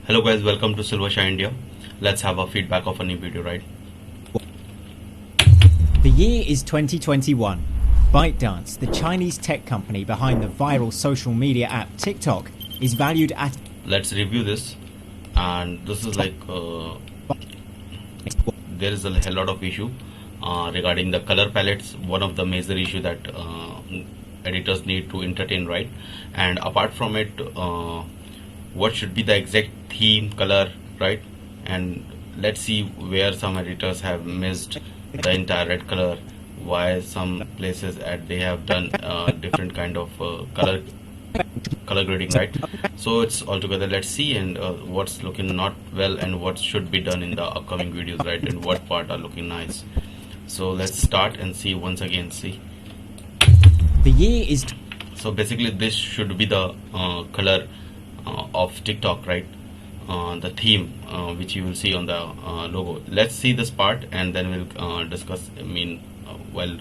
Hello guys, welcome to Silversha India. Let's have a feedback of a new video, right? The year is 2021. ByteDAnce, the Chinese tech company behind the viral social media app TikTok, is valued at... Let's review this. And this is like, there is a lot of issue regarding the color palettes. One of the major issue that editors need to entertain, right? And apart from it, what should be the exact theme color, right? And let's see where some editors have missed the entire red color, why some places they have done different kind of color grading, right? So it's all together. Let's see and what's looking not well and what should be done in the upcoming videos, right? And what part are looking nice. So let's start and see once again. See, The year is... so basically this should be the color of TikTok, right? The theme which you will see on the logo. Let's see this part and then we'll discuss while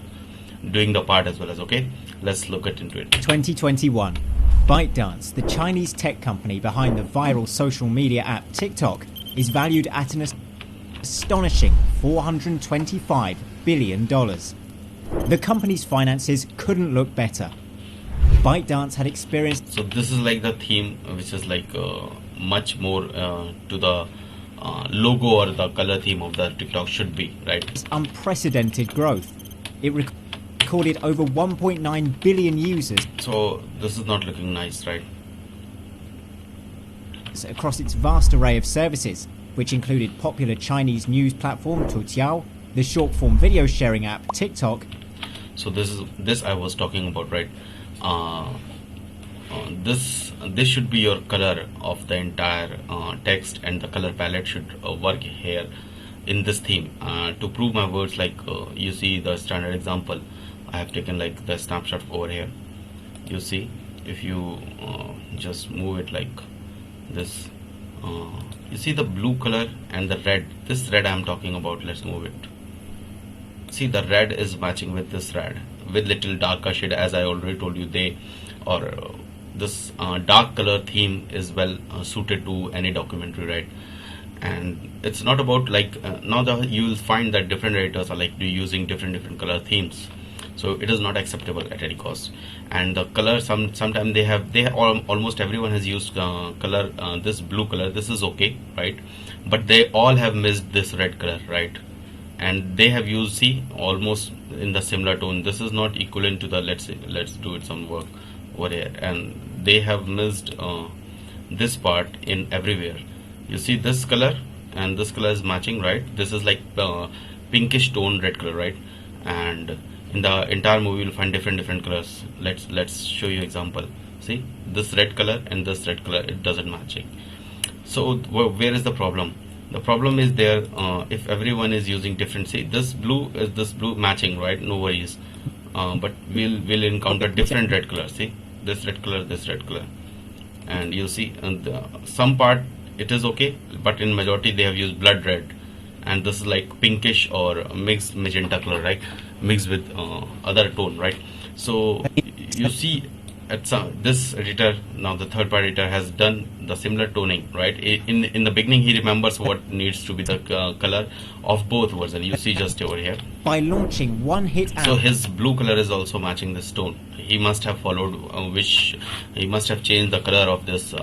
doing the part as well as, okay? Let's look into it. 2021. ByteDAnce, the Chinese tech company behind the viral social media app TikTok, is valued at an astonishing $425 billion. The company's finances couldn't look better. ByteDAnce had experienced... So this is like the theme which is like much more to the logo or the color theme of the TikTok should be, right? unprecedented growth. It recorded over 1.9 billion users So this is not looking nice, right? across its vast array of services, which included popular Chinese news platform Toutiao, the short-form video sharing app TikTok. So this I was talking about, right? This should be your color of the entire text, and the color palette should work here in this theme. To prove my words, like you see the standard example, I have taken like the snapshot over here. You see, if you just move it like this, you see the blue color and the red. This red I am talking about. Let's move it. See, the red is matching with this red with little darker shade, as I already told you. This dark color theme is well suited to any documentary, right? And it's not about like you will find that different editors are like using different color themes, so it is not acceptable at any cost. And the color, sometimes almost everyone has used color, this blue color. This is okay, right? But they all have missed this red color, right? And they have used, see, almost in the similar tone. This is not equivalent to the, let's do it some work over here, and they have missed this part in everywhere. You see this color and this color is matching, right? This is like pinkish tone red color, right? And in the entire movie you'll find different colors. Let's show you example. See, this red color and this red color, it doesn't matching. So where is the problem? The problem is there if everyone is using different, see, this blue is this blue matching, right? No worries. But we'll encounter different red colors. See, this red color, this red color, and you see, and some part it is okay, but in majority they have used blood red, and this is like pinkish or mixed magenta color, right? Mixed with other tone, right? So you see, at this editor, now the third party editor, has done the similar toning, right? In the beginning he remembers what needs to be the color of both versions. You see just over here, by launching one hit app. so his blue color is also matching this tone. He must have followed he must have changed the color of this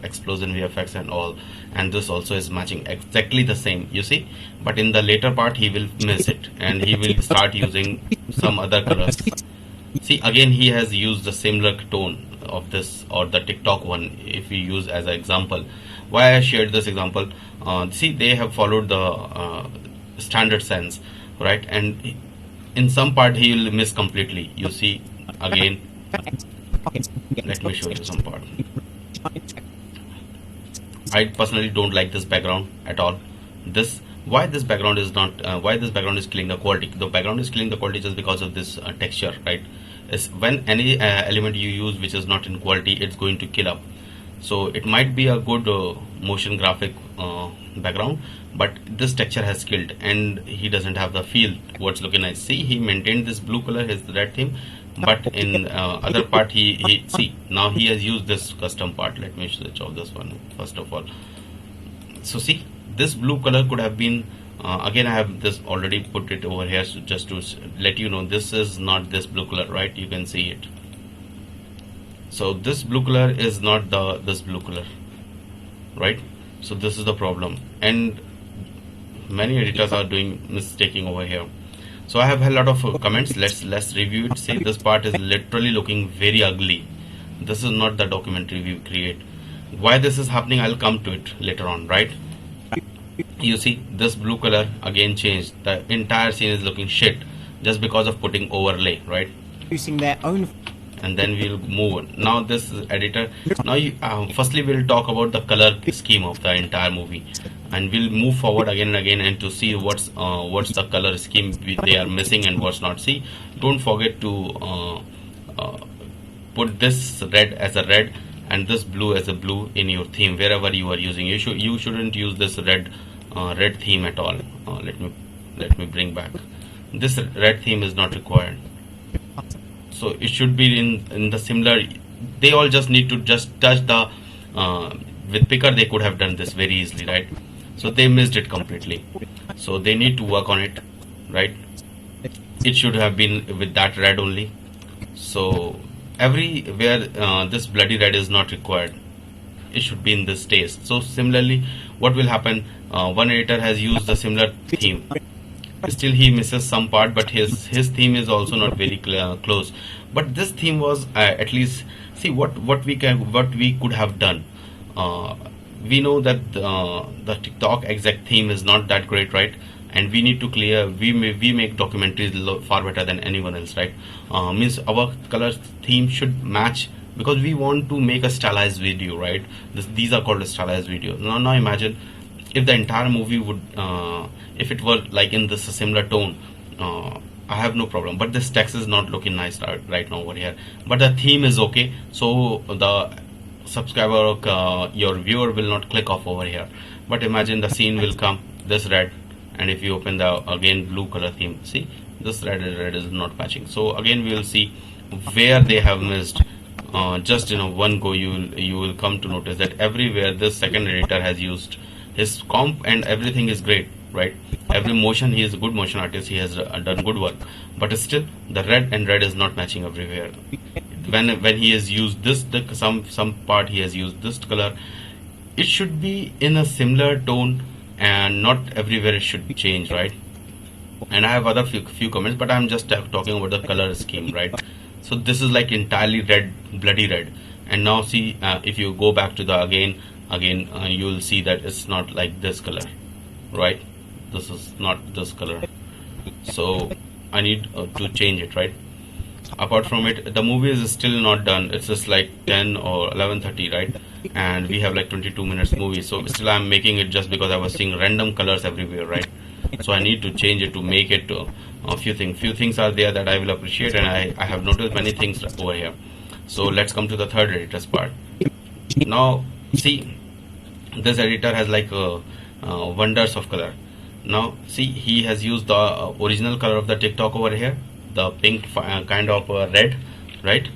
explosion VFX and all, and this also is matching exactly the same, you see. But in the later part he will miss it and he will start using some other colors. See, again he has used the similar tone of this, or the TikTok one, if we use as an example. Why I shared this example, see, they have followed the standard sense, right? And in some part he will miss completely. You see, again, let me show you some part. I personally don't like this background at all. Why this background is not why this background is killing the quality. The background is killing the quality just because of this texture, right? Is when any element you use which is not in quality, it's going to kill up. So it might be a good motion graphic background, but this texture has killed, and he doesn't have the feel what's looking nice. See, he maintained this blue color, his red theme, but in other part he see, now he has used this custom part. Let me switch off this one first of all. So see, this blue color could have been again, I have this already put it over here, so just to let you know, this is not this blue color, right? You can see it. So this blue color is not this blue color, right? So this is the problem, and many editors are doing mistaking over here. So I have a lot of comments. Let's review it. See, this part is literally looking very ugly. This is not the documentary we create. Why this is happening, I'll come to it later on, right? You see, this blue color again changed. The entire scene is looking shit just because of putting overlay, right? Using their own. And then we'll move on. Now this is editor. Now firstly we'll talk about the color scheme of the entire movie, and we'll move forward again and again and to see what's the color scheme they are missing and what's not. See, don't forget to put this red as a red and this blue as a blue in your theme wherever you are using. You shouldn't use this red theme at all. Let me bring back. This red theme is not required. So it should be in the similar. They all just need to just touch the with picker. They could have done this very easily, right? So they missed it completely. So they need to work on it, right? It should have been with that red only. So everywhere this bloody red is not required. It should be in this taste. So similarly, what will happen? One editor has used the similar theme. Still he misses some part, but his theme is also not very close. But this theme was at least, see what we could have done. We know that the TikTok exact theme is not that great, right? And we need to clear. We make documentaries far better than anyone else, right? Means our color theme should match, because we want to make a stylized video, right? These are called stylized videos. Now imagine if the entire movie would if it were like in this similar tone, I have no problem, but this text is not looking nice right now over here, but the theme is okay, so the subscriber or your viewer will not click off over here. But imagine the scene will come this red, and if you open the again blue color theme, see this red is not matching. So again we will see where they have missed. Just one go you will come to notice that everywhere this second editor has used his comp and everything is great, right? Every motion, he is a good motion artist, he has done good work, but still the red is not matching everywhere. When he has used this, some part he has used this color, it should be in a similar tone and not everywhere it should change, right? And I have other few comments, but I'm just talking about the color scheme, right? So this is like entirely red, bloody red. And now see, if you go back to the again you will see that it's not like this color, right? This is not this color. So I need to change it, right? Apart from it, the movie is still not done. It's just like 10 or 11:30, right? And we have like 22 minutes movie. So still I'm making it just because I was seeing random colors everywhere, right? So I need to change it to make it a few things are there that I will appreciate, and I have noticed many things over here. So let's come to the third editor's part. Now see, this editor has like wonders of color. Now see, he has used the original color of the TikTok over here, the pink kind of red, right?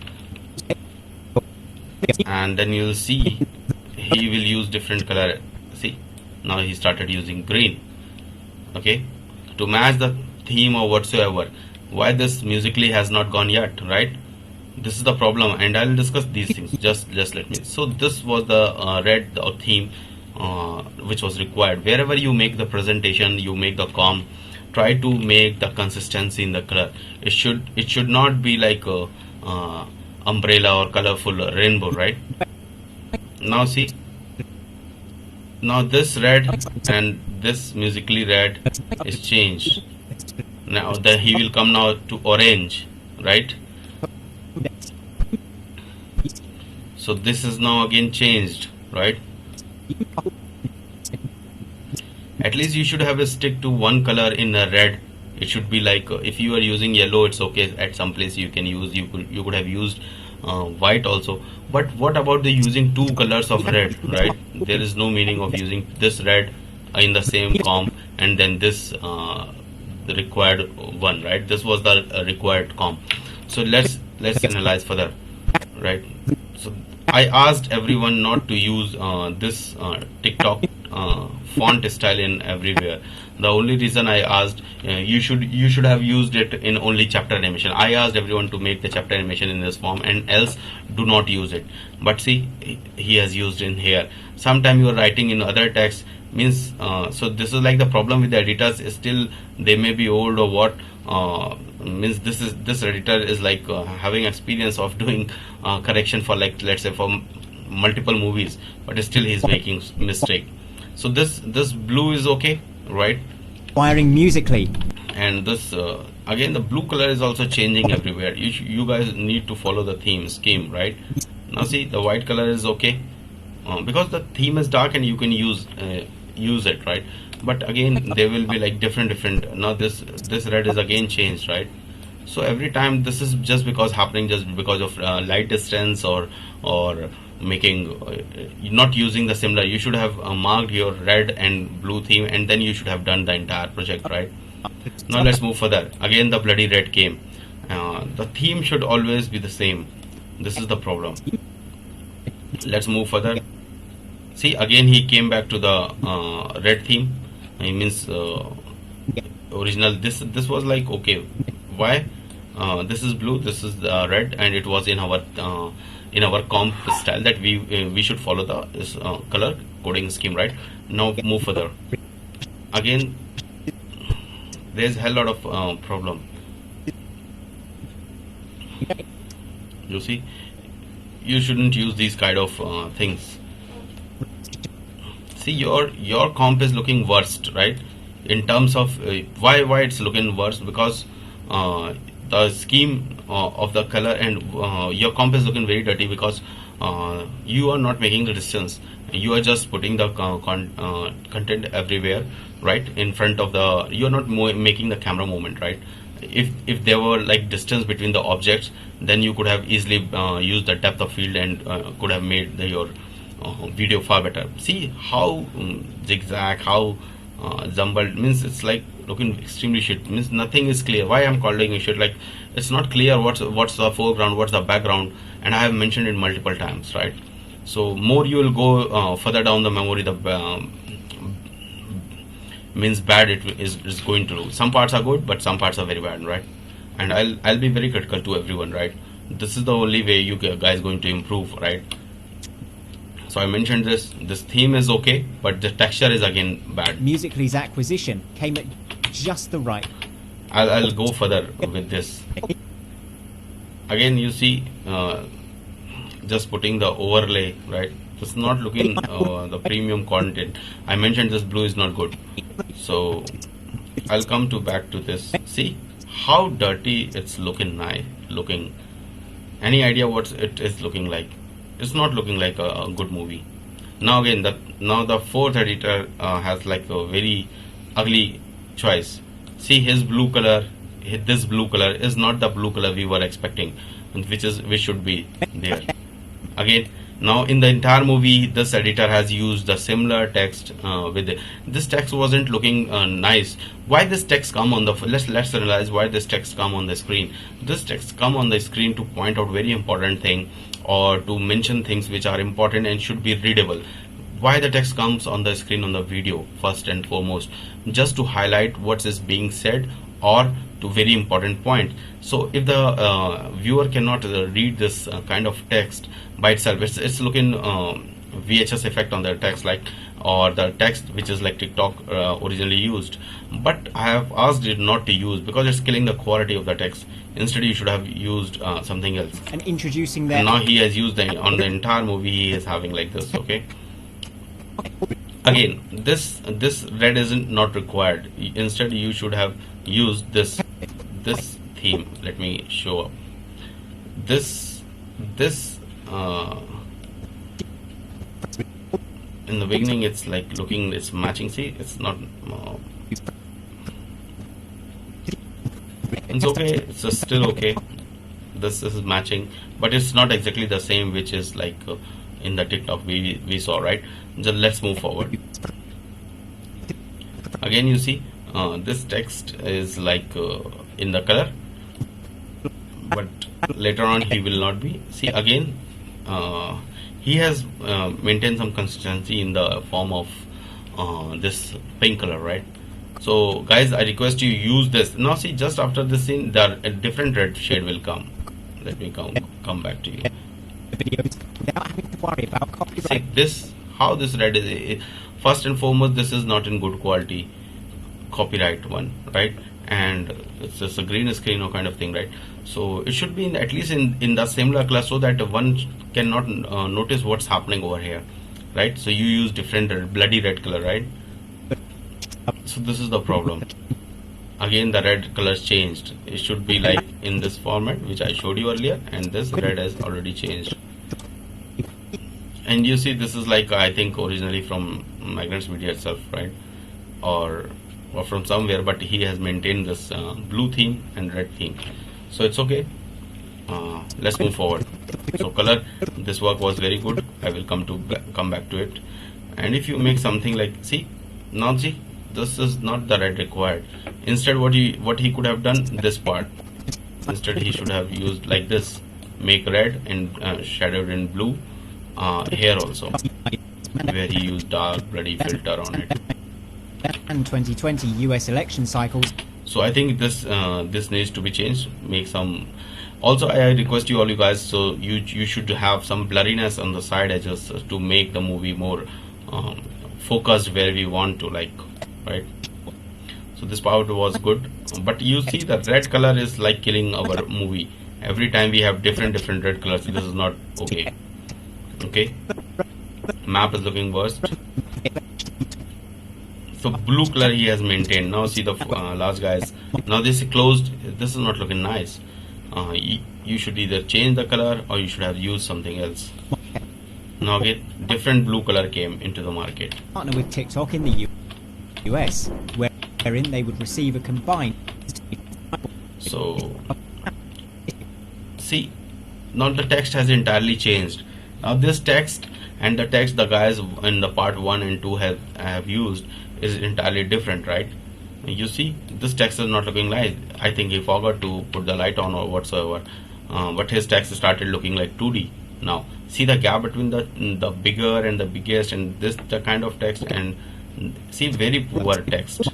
And then you'll see he will use different color. See, now he started using green, okay, to match the theme or whatsoever. Why this musically has not gone yet, right? This is the problem, and I'll discuss these things. Just let me. So this was the red theme which was required. Wherever you make the presentation, you make the comp, try to make the consistency in the color. It should not be like a umbrella or colorful rainbow, right? Now see, now this red and this musically red is changed. Now he will come now to orange, right? So this is now again changed, right? At least you should have a stick to one color in a red. It should be like if you are using yellow, it's okay. At some place you can use, you could have used white also. But what about the using two colors of red, right? There is no meaning of using this red in the same comp and then this the required one, right? This was the required comp. So let's analyze further, right? So I asked everyone not to use this TikTok font style in everywhere. The only reason I asked, you should have used it in only chapter animation. I asked everyone to make the chapter animation in this form, and else do not use it. But see, he has used in here. Sometime you are writing in other text, means so this is like the problem with the editors. Still they may be old or what, means this editor is like having experience of doing correction for, like, let's say for multiple movies, but still he's making mistake. So this blue is okay, right? Wiring musically. And this again, the blue color is also changing everywhere. You guys need to follow the theme scheme, right? Now see, the white color is okay, because the theme is dark and you can use it, right? But again, there will be like different. Now this red is again changed, right? So every time, this is just because of light distance or making not using the similar. You should have marked your red and blue theme, and then you should have done the entire project, right? Now let's move further. Again, the bloody red came. The theme should always be the same. This is the problem. Let's move further. See, again he came back to the red theme. It means original. This was like, okay, why? This is blue, this is red, and it was in our comp style that we should follow the color coding scheme, right? Now move further. Again, there's a hell lot of problem. You see, you shouldn't use these kind of things. See, your comp is looking worst, right? In terms of why it's looking worse, because the scheme of the color and your comp is looking very dirty, because you are not making the distance. You are just putting the content everywhere, right? In front of the, you're not making the camera movement, right? If there were like distance between the objects, then you could have easily used the depth of field and could have made your video far better. See how zigzag, how jumbled, means it's like looking extremely shit. Means nothing is clear. Why I'm calling it shit? Like, it's not clear what's the foreground, what's the background, and I have mentioned it multiple times, right? So more you will go further down the memory, the means bad it is going to do. Some parts are good, but some parts are very bad, right? And I'll be very critical to everyone, right? This is the only way you guys going to improve, right? So I mentioned this theme is okay, but the texture is again bad. Musically's acquisition came at just the right. I'll go further with this. Again, you see, just putting the overlay, right? It's not looking the premium content. I mentioned this blue is not good. So I'll come back to this. See how dirty it's looking. Looking. Any idea what it is looking like? It's not looking like a good movie. Now again, the fourth editor has like a very ugly choice. See, his blue color, this blue color is not the blue color we were expecting, which should be there. Again, now in the entire movie, this editor has used the similar text with it. This text wasn't looking nice. Why this text come on the, let's analyze why this text come on the screen. This text come on the screen to point out very important thing, or to mention things which are important and should be readable. Why the text comes on the screen on the video? First and foremost, just to highlight what is being said, or to very important point. So if the viewer cannot read this kind of text by itself, it's looking VHS effect on the text, like, or the text which is like TikTok originally used. But I have asked it not to use, because it's killing the quality of the text. Instead, you should have used something else. And introducing that. And now he has used on the entire movie. He is having like this. Okay. Again, this red isn't not required. Instead, you should have used this theme. Let me show up. This in the beginning, it's like looking, it's matching. See, it's not. It's okay. It's still okay. This is matching, but it's not exactly the same, which is like in the TikTok we saw, right? Just let's move forward. Again, you see, this text is like in the color, but later on he will not be. See, again, he has maintained some consistency in the form of this pink color, right? So guys, I request you use this. Now see, just after this scene, there a different red shade will come. Let me come back to you. Videos without having to worry about See copyright. this, how this red is. First and foremost, this is not in good quality copyright one, right? And it's just a green screen or kind of thing, right? So it should be at least in the similar color, so that one cannot notice what's happening over here, right? So you use different bloody red color, right? So this is the problem. Again, the red colors changed. It should be like in this format which I showed you earlier, and this red has already changed. And you see, this is like, I think originally from Magnets Media itself, right? Or from somewhere, but he has maintained this blue theme and red theme, so it's okay. Let's move forward. So color, this work was very good. I will come back to it. And if you make something like, see, now see, this is not the red required. Instead, what he could have done, this part, instead he should have used like this, make red and shadowed in blue here also, where he used dark bloody filter on it. And 2020 US election cycles. So I think this needs to be changed. Make some. Also, I request you all, you guys, so you should have some blurriness on the side edges to make the movie more focused where we want to, like, right? So this part was good, but you see the red color is like killing our movie. Every time we have different red colors. This is not okay. Okay, map is looking worse. So blue color he has maintained. Now see the last guys. Now this is closed. This is not looking nice. You should either change the color or you should have used something else. Now again, different blue color came into the market. Partner with TikTok in the US, wherein they would receive a combined. So see, now the text has entirely changed. Now this text and the text the guys in the part 1 and 2 have used is entirely different, right? You see, this text is not looking nice. I think he forgot to put the light on or whatsoever, but his text started looking like 2D. Now see the gap between the bigger and the biggest, and this the kind of text, and see very poor text.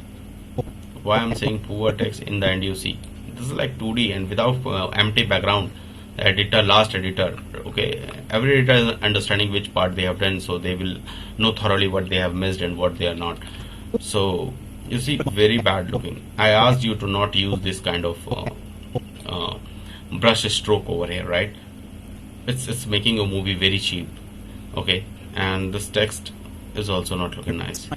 Why I'm saying poor text? In the end, you see this is like 2D and without empty background. Last editor, okay, every editor is understanding which part they have done, so they will know thoroughly what they have missed and what they are not. So you see, very bad looking. I asked you to not use this kind of brush stroke over here, right? It's making a movie very cheap, okay? And this text is also not looking nice.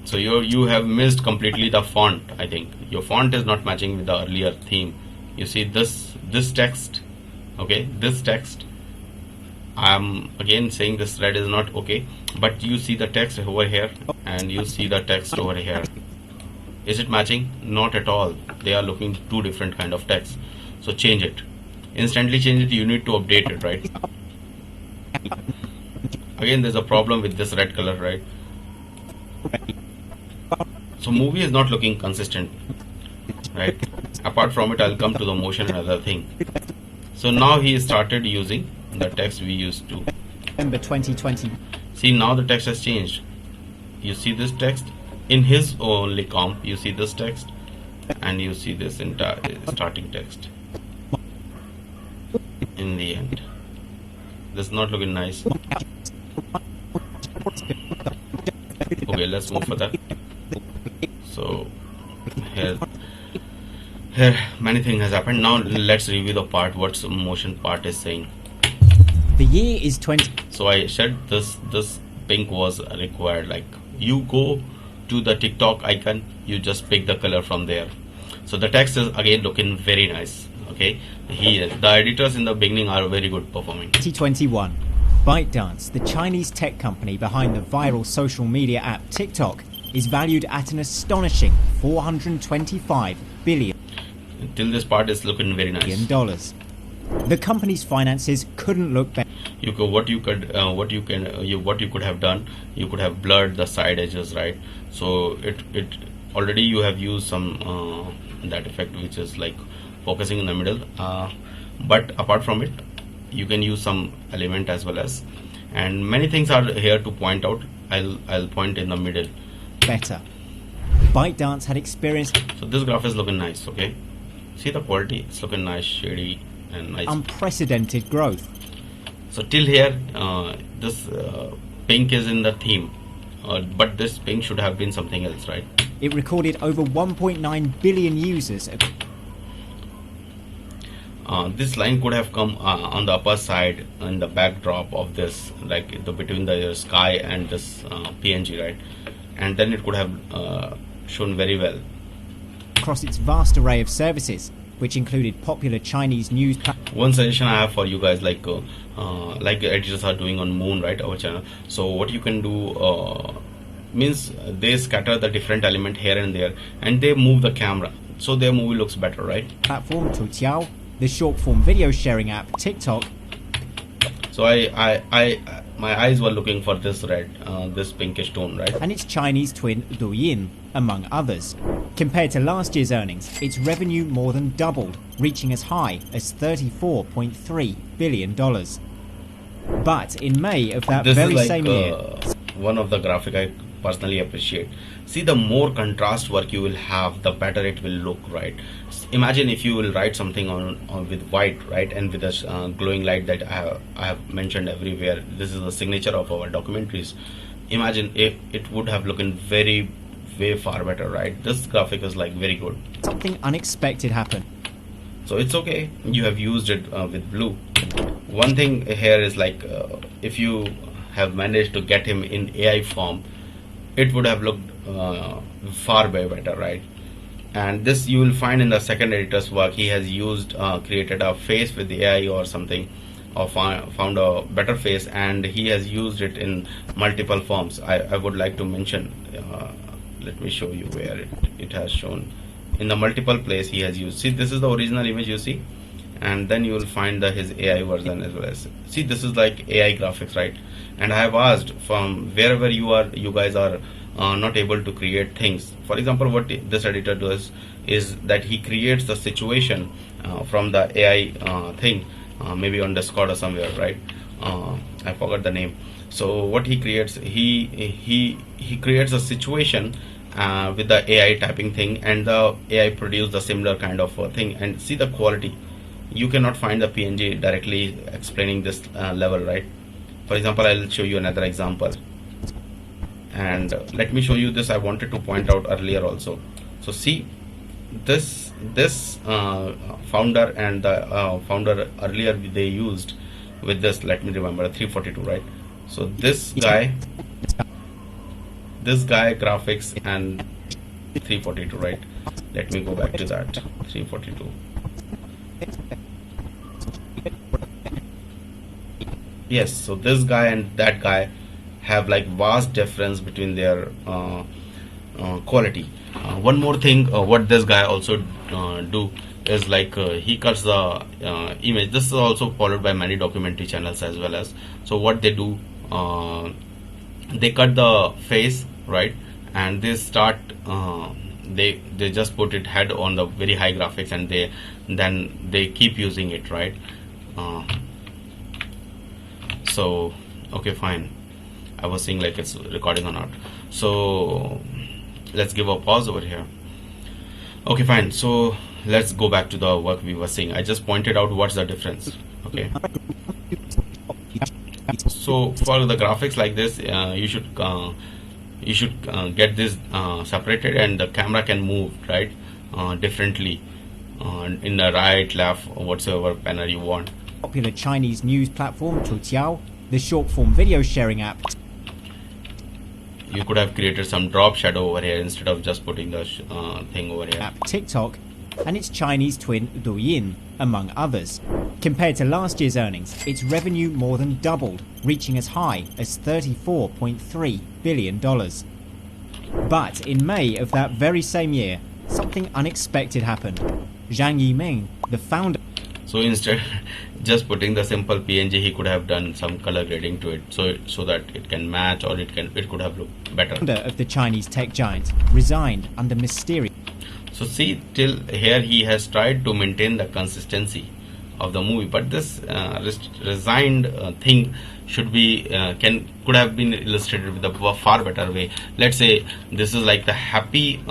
So you have missed completely the font. I think your font is not matching with the earlier theme. You see this text, okay, this text. I'm again saying this red is not okay, but you see the text over here and you see the text over here. Is it matching? Not at all. They are looking two different kind of text. So change it. Instantly change it. You need to update it, right? Again, there's a problem with this red color, right? So movie is not looking consistent, right? Apart from it, I'll come to the motion and other thing. So now he started using the text we used to. November 2020. See, now the text has changed. You see this text in his only comp. You see this text, and you see this entire starting text. In the end, this is not looking nice. Okay, let's move further. So here many things has happened. Now let's review the part. What's the motion part is saying. The year is 20. So I said this pink was required. Like you go to the TikTok icon, you just pick the color from there. So the text is again looking very nice. Okay, the editors in the beginning are very good performing. 2021. ByteDAnce, the Chinese tech company behind the viral social media app TikTok, is valued at an astonishing $425 billion. Till this part is looking very nice. The company's finances couldn't look better. What you could have done, you could have blurred the side edges, right? So it already you have used some that effect which is like focusing in the middle, but apart from it, you can use some element as well as, and many things are here to point out. I'll point in the middle. better. ByteDAnce had experienced So this graph is looking nice. Okay, see the quality, it's looking nice, shady and nice. unprecedented growth. So till here, this pink is in the theme, but this pink should have been something else, right? It recorded over 1.9 billion users. This line could have come on the upper side in the backdrop of this, like between the sky and this PNG, right? And then it could have shown very well. Across its vast array of services, which included popular Chinese news One suggestion I have for you guys, like editors are doing on Moon, right, our channel. So what you can do means they scatter the different element here and there, and they move the camera, so their movie looks better, right? platform Toutiao, the short-form video sharing app TikTok, So my eyes were looking for this red, this pinkish tone, right? and its Chinese twin Douyin, among others. Compared to last year's earnings, its revenue more than doubled, reaching as high as $34.3 billion. But in May of that This very is like same year, one of the graphic I personally appreciate. See, the more contrast work you will have, the better it will look, right? Imagine if you will write something on with white, right, and with a glowing light that I have mentioned everywhere. This is the signature of our documentaries. Imagine if it would have looked way far better, right? This graphic is like very good. something unexpected happened. So it's okay, you have used it with blue. One thing here is like if you have managed to get him in AI form, it would have looked far way better, right? And this you will find in the second editor's work. He has used created a face with AI or something, or found a better face, and he has used it in multiple forms. I would like to mention, let me show you where it has shown. In the multiple place he has used. See, this is the original image you see, and then you will find his AI version as well. As see, this is like AI graphics, right? And I have asked from wherever you guys are not able to create things. For example, what this editor does is that he creates the situation from the AI thing, maybe on Discord or somewhere, right? I forgot the name. So what he creates, he creates a situation with the AI typing thing, and the AI produce the similar kind of thing. And see the quality. You cannot find the PNG directly explaining this level, right? For example, I'll show you another example, and let me show you this. I wanted to point out earlier also. So see, this founder and the founder earlier they used with this. Let me remember 342, right? So this guy graphics and 342, right? Let me go back to that 342. Yes, so this guy and that guy have like vast difference between their quality. One more thing, what this guy also do is like he cuts the image. This is also followed by many documentary channels as well as. So what they do, they cut the face, right, and they start they just put it head on the very high graphics, and then they keep using it, right? So okay, fine, I was seeing like it's recording or not. So let's give a pause over here. Okay, fine, so let's go back to the work we were seeing. I just pointed out what's the difference. Okay, so for the graphics like this, you should get this separated, and the camera can move, right, differently in the right, left, or whatsoever panel you want. Popular Chinese news platform Toutiao, the short-form video sharing app. You could have created some drop shadow over here instead of just putting the thing over here. App TikTok, and its Chinese twin Douyin, among others. Compared to last year's earnings, its revenue more than doubled, reaching as high as $34.3 billion. But in May of that very same year, something unexpected happened. Zhang Yiming, the founder So instead just putting the simple PNG, he could have done some color grading to it, so that it can match, or it could have looked better. of the Chinese tech giant, resigned under mysterious. So see, till here he has tried to maintain the consistency of the movie. But this resigned thing should be could have been illustrated with a far better way. Let's say this is like the happy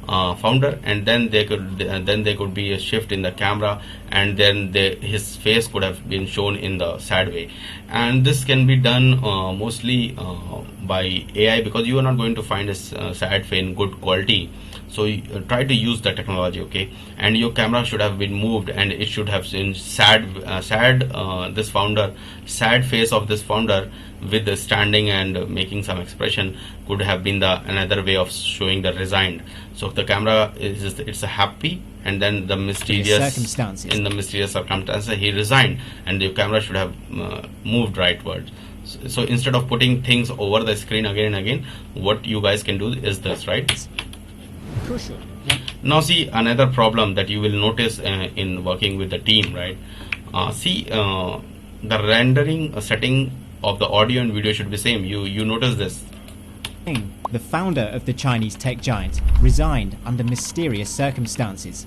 founder, and then there could be a shift in the camera, and then his face could have been shown in the sad way. And this can be done mostly by AI, because you are not going to find a sad face in good quality. So try to use the technology, okay? And your camera should have been moved, and it should have seen sad face of this founder with the standing and making some expression could have been the another way of showing the resigned. So the camera it's a happy, and then the mysterious circumstances. In the mysterious circumstances he resigned, and the camera should have moved rightwards. So instead of putting things over the screen again and again, what you guys can do is this, right? Crucial. Now see another problem that you will notice in working with the team, right? The rendering setting of the audio and video should be same. You notice this. The founder of the Chinese tech giant resigned under mysterious circumstances.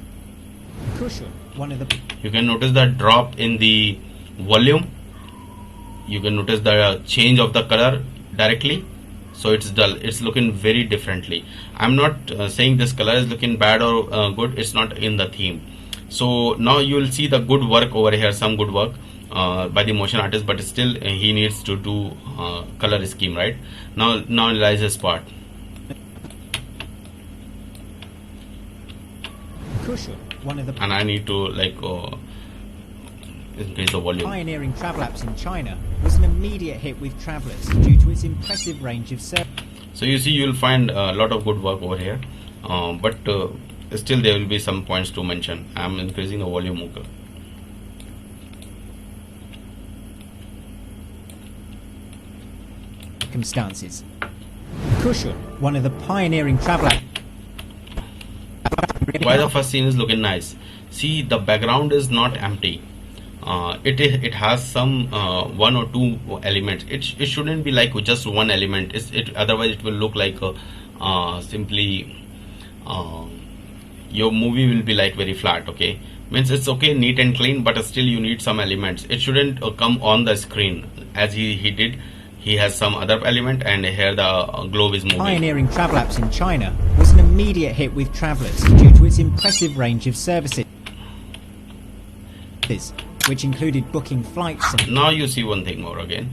Crucial. One of the. You can notice the drop in the volume. You can notice the change of the color directly. So it's dull. It's looking very differently. I'm not saying this color is looking bad or good. It's not in the theme. So now you will see the good work over here. Some good work by the motion artist, but still he needs to do color scheme, right? Now analyze this part. Crucial. One of the. And I need to like increase the volume. Pioneering travel apps in China was an immediate hit with travelers due to its impressive range of services. So you see, you will find a lot of good work over here, but still there will be some points to mention. I am increasing the volume. Okay. Circumstances. Crucial. One of the pioneering travel apps. Why the first scene is looking nice? See, the background is not empty. It has some one or two elements. It shouldn't be like just one element. Otherwise it will look like simply your movie will be like very flat. Okay, means it's okay, neat and clean, but still you need some elements. It shouldn't come on the screen as he did. He has some other element, and here the globe is moving. Pioneering travel apps in China was an immediate hit with travelers due to its impressive range of services, which included booking flights. Now you see one thing more again.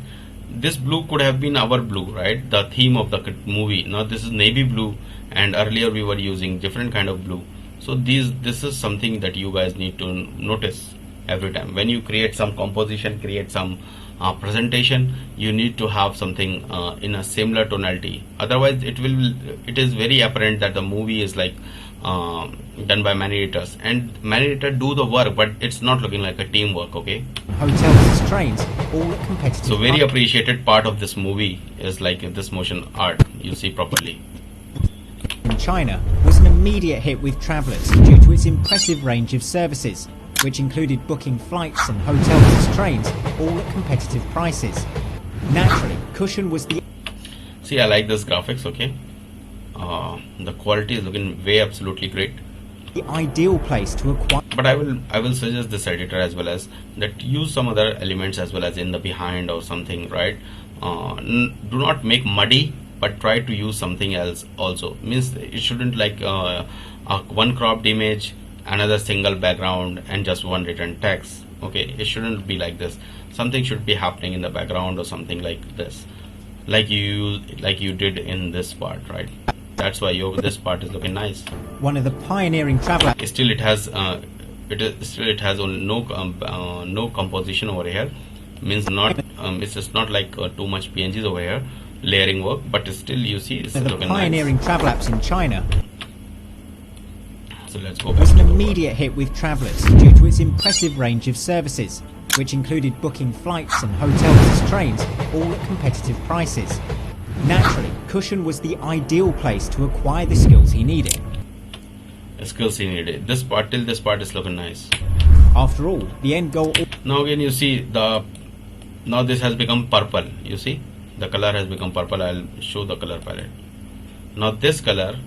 This blue could have been our blue, right? The theme of the movie. Now this is navy blue, and earlier we were using different kind of blue. So this is something that you guys need to notice every time when you create some composition, create some presentation. You need to have something in a similar tonality. Otherwise, it is very apparent that the movie is like done by many editors, and many editors do the work, but it's not looking like a teamwork. Okay. Hotels, trains, all competitive. So very appreciated part of this movie is like this motion art. You see properly. In China was an immediate hit with travelers due to its impressive range of services, which included booking flights and hotels, trains, all at competitive prices. Naturally, Cushion was the. See, I like this graphics. Okay. The quality is looking way absolutely great. The ideal place to acquire. But I will suggest this editor as well as that use some other elements as well as in the behind or something, right? Do not make muddy, but try to use something else also. Means it shouldn't like one cropped image, another single background, and just one written text. Okay, it shouldn't be like this. Something should be happening in the background or something like this, like you did in this part, right? That's why this part is looking nice. One of the pioneering travel. Still, it has no composition over here. Means not it's just not like too much PNGs over here, layering work. But still, you see, it's The looking pioneering nice. travel apps in China So let's go back was an to the immediate hit with travelers due to its impressive range of services, which included booking flights and hotels, trains, all at competitive prices. Naturally, Cushion was the ideal place to acquire the skills he needed. skills he needed. This part is looking nice. After all, the end goal. Now again, you see now this has become purple. You see, the color has become purple. I'll show the color palette. Now this color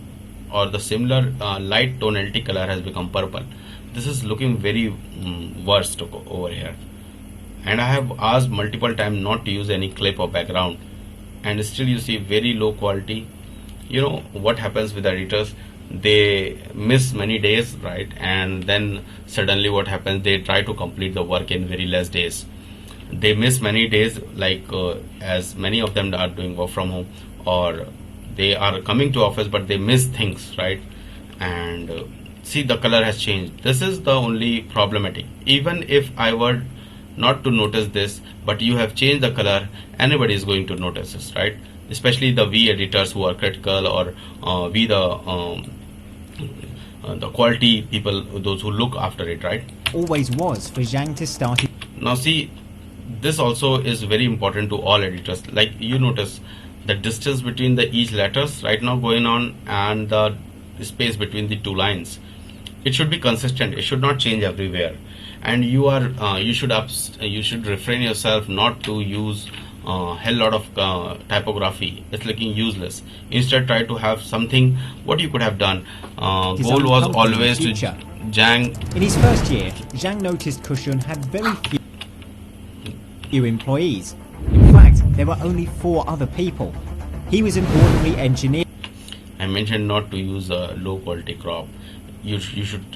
or the similar light tonality color has become purple. this is looking very worst over here. And I have asked multiple times not to use any clip or background, and still you see very low quality. You know what happens with editors, they miss many days, right? And then suddenly what happens, they try to complete the work in very less days. They miss many days, like as many of them are doing work from home, or they are coming to office but they miss things, right? And see, the color has changed. This is the only problematic. Even if I were not to notice this, but you have changed the color, anybody is going to notice this, right? Especially the V editors who are critical, or the quality people, those who look after it, right? Always was for Zhang to start it. Now see, this also is very important to all editors. Like you notice the distance between the each letters right now going on, and the space between the two lines. It should be consistent. It should not change everywhere. And you should refrain yourself not to use hell lot of typography. It's looking useless. Instead, try to have something. What you could have done. Goal was always to Zhang. In his first year, Zhang noticed Cushion had very few employees. In fact, there were only 4 other people. He was an ordinary engineer. I mentioned not to use a low quality crop. You should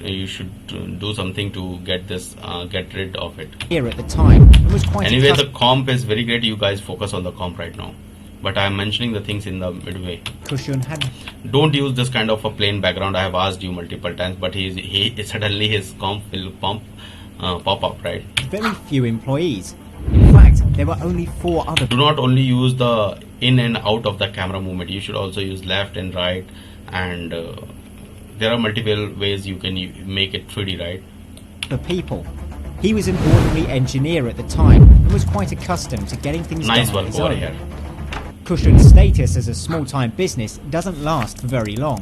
do something to get this get rid of it. Here at the time, it was quite anyway, the comp is very great. You guys focus on the comp right now, but I am mentioning the things in the midway. Cushion had. Don't use this kind of a plain background. I have asked you multiple times, but he suddenly his comp will pop up, right? Very few employees. In fact, there were only 4 other. Do not only use the in and out of the camera movement. You should also use left and right, and there are multiple ways you can make it 3D, right? The people. He was an ordinary engineer at the time and was quite accustomed to getting things nice done on work his over own. here. Cushion's status as a small-time business doesn't last for very long.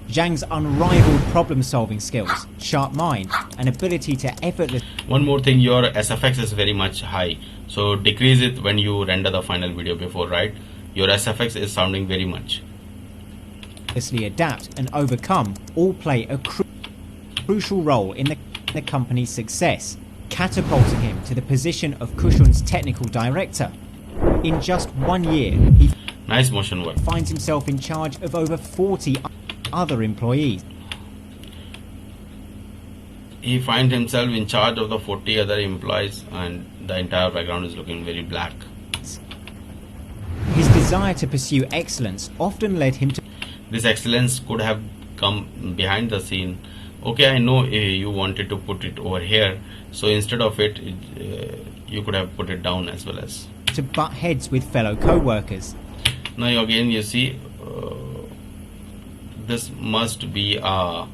Zhang's unrivaled problem-solving skills, sharp mind, and ability to effortlessly. One more thing, your SFX is very much high, so decrease it when you render the final video before, right? Your SFX is sounding very much. Adapt and overcome all play a crucial role in the company's success, catapulting him to the position of Cushion's technical director. In just 1 year, he nice motion work. Finds himself in charge of over 40 other employees. He finds himself in charge of the 40 other employees, and the entire background is looking very black. His desire to pursue excellence often led him to. This excellence could have come behind the scene. Okay, I know you wanted to put it over here, so instead of it, you could have put it down as well as. To butt heads with fellow co-workers. Now again you see, this must be a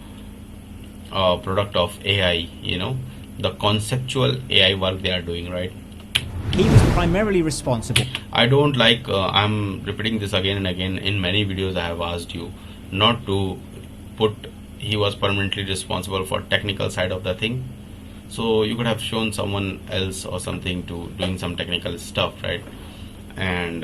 product of AI, you know, the conceptual AI work they are doing, right? He was primarily responsible. I don't like, I'm repeating this again and again. In many videos I have asked you not to put he was permanently responsible for technical side of the thing. So you could have shown someone else or something to doing some technical stuff, right? And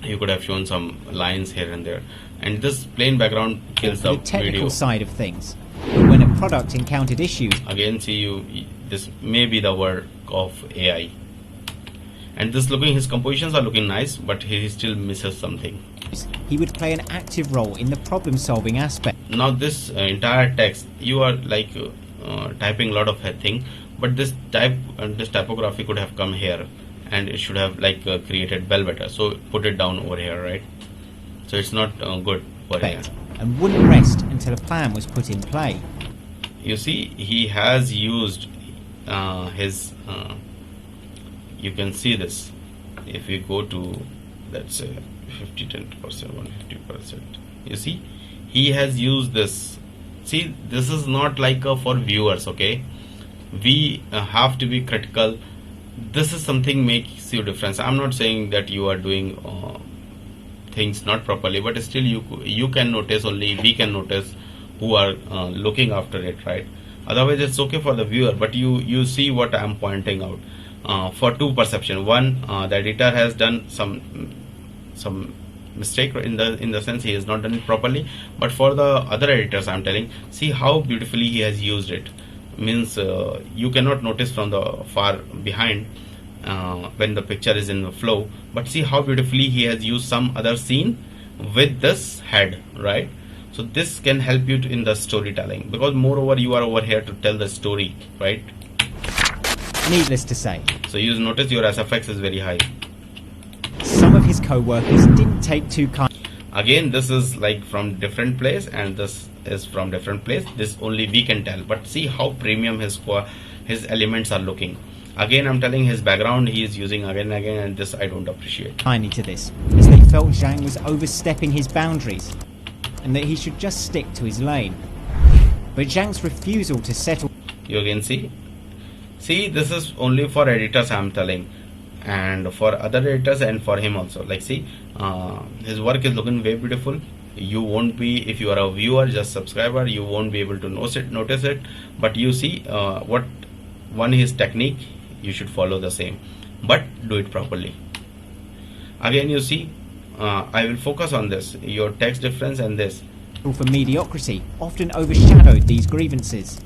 you could have shown some lines here and there. And this plain background kills the technical video. Side of things. When a product encountered issues. Again, see this may be the work of AI. And this looking, his compositions are looking nice, but he still misses something. He would play an active role in the problem-solving aspect. Now this entire text, you are like typing a lot of thing, but this typography could have come here, and it should have like created bell better. So put it down over here, right? So it's not good for here. And wouldn't rest until a plan was put in play. You see, he has used his. You can see this. If we go to, let's say 50-10%, 150%. You see, he has used this. See, this is not like for viewers, okay? We have to be critical. This is something makes you difference. I'm not saying that you are doing things not properly, but still you can notice, only we can notice who are looking after it, right? Otherwise it's okay for the viewer, but you see what I'm pointing out. For two perception. One, the editor has done some mistake in the sense he has not done it properly. But for the other editors, I'm telling, see how beautifully he has used it. Means you cannot notice from the far behind when the picture is in the flow, but see how beautifully he has used some other scene with this head, right? So this can help you in the storytelling, because moreover you are over here to tell the story, right? Needless to say, so you notice your SFX is very high. Some of his co-workers didn't take too kind. Again, this is like from different place and this is from different place. This only we can tell, but see how premium his elements are looking. Again, I'm telling, his background he is using again and again, and this I don't appreciate. Kindly to this, as they felt Zhang was overstepping his boundaries and that he should just stick to his lane. But Zhang's refusal to settle. You can see this is only for editors, I'm telling, and for other editors and for him also. Like see, his work is looking very beautiful. You won't be, if you are a viewer, just subscriber, you won't be able to notice it. But you see what one his technique, you should follow the same, but do it properly. Again, you see, I will focus on this, your text difference and this. For mediocrity often overshadowed these grievances.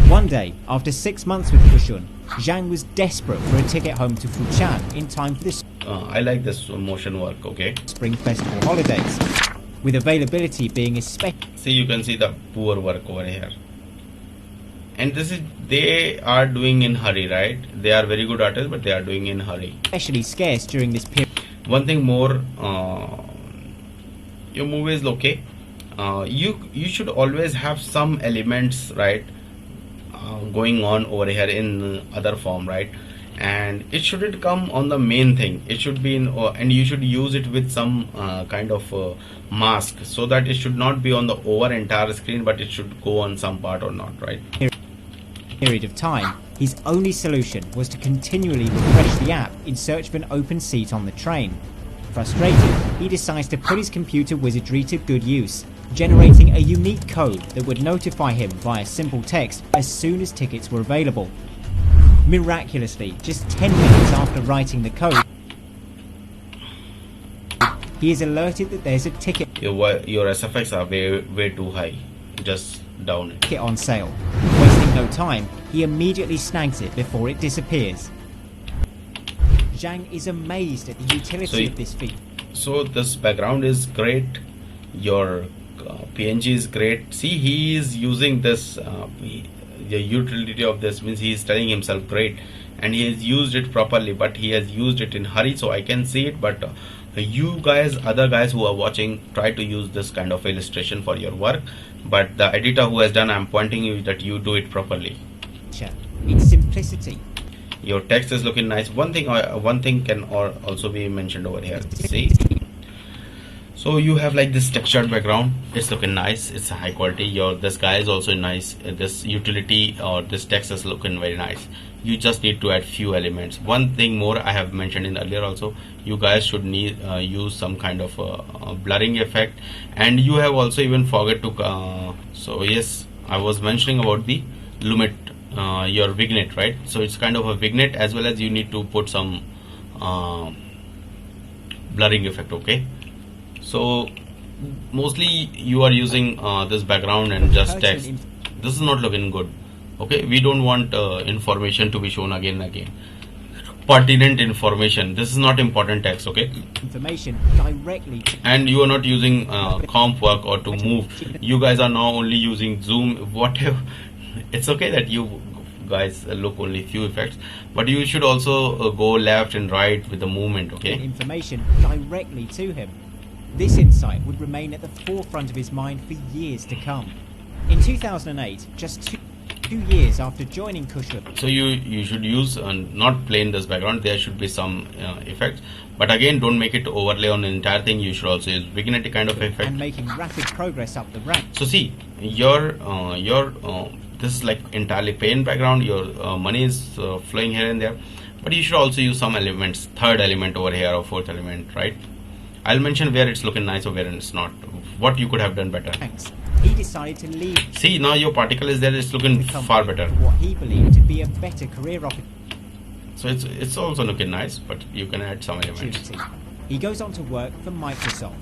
One day, after 6 months with Kushun, Zhang was desperate for a ticket home to Fushan in time for this. I like this motion work, okay? Spring festival holidays, with availability being especially. See, you can see the poor work over here. And this is, they are doing in hurry, right? They are very good artists, but they are doing in hurry. Especially scarce during this period. One thing more, your movie is okay. You should always have some elements, right, going on over here in other form, right? And it shouldn't come on the main thing. It should be in, and you should use it with some kind of mask, so that it should not be on the over entire screen, but it should go on some part or not, right? Period of time, his only solution was to continually refresh the app in search of an open seat on the train. Frustrated, he decides to put his computer wizardry to good use, generating a unique code that would notify him via simple text as soon as tickets were available. Miraculously, just 10 minutes after writing the code, he is alerted that there's a ticket your SFX are way too high. Just down it. On sale. Wasting no time, he immediately snags it before it disappears. Zhang is amazed at the utility of this feature. So this background is great, your PNG is great. See, he is using this, the utility of this means he is telling himself great, and he has used it properly, but he has used it in hurry, so I can see it. But you guys, other guys who are watching, try to use this kind of illustration for your work. But the editor who has done, I'm pointing you that you do it properly. Its simplicity. Your text is looking nice. One thing can also be mentioned over here. See, so you have like this textured background. It's looking nice. It's a high quality. This guy is also nice. This utility or this text is looking very nice. You just need to add few elements. One thing more I have mentioned in earlier also, you guys should need use some kind of blurring effect, and you have also even forget to so yes, I was mentioning about the Lumit, your vignette, right? So it's kind of a vignette, as well as you need to put some blurring effect, okay? So mostly you are using this background and just text. This is not looking good. Okay, we don't want information to be shown again and again. Pertinent information. This is not important text, okay? Information directly. And you are not using comp work or to move. You guys are now only using zoom, whatever. It's okay that you guys look only few effects, but you should also go left and right with the movement, okay? Information directly to him. This insight would remain at the forefront of his mind for years to come. In 2008, just two years after joining Kushun. So you should use not plain this background. There should be some effects, but again, don't make it overlay on the entire thing. You should also use vignette kind of effect. And making rapid progress up the ranks. So see, your this is like entirely plain background. Your money is flowing here and there, but you should also use some elements, third element over here or fourth element, right? I'll mention where it's looking nice or where it's not. What you could have done better. Thanks. He decided to leave. See, now your particle is there. It's looking far better. For what he believed to be a better career opportunity. So it's also looking nice, but you can add some elements. He goes on to work for Microsoft.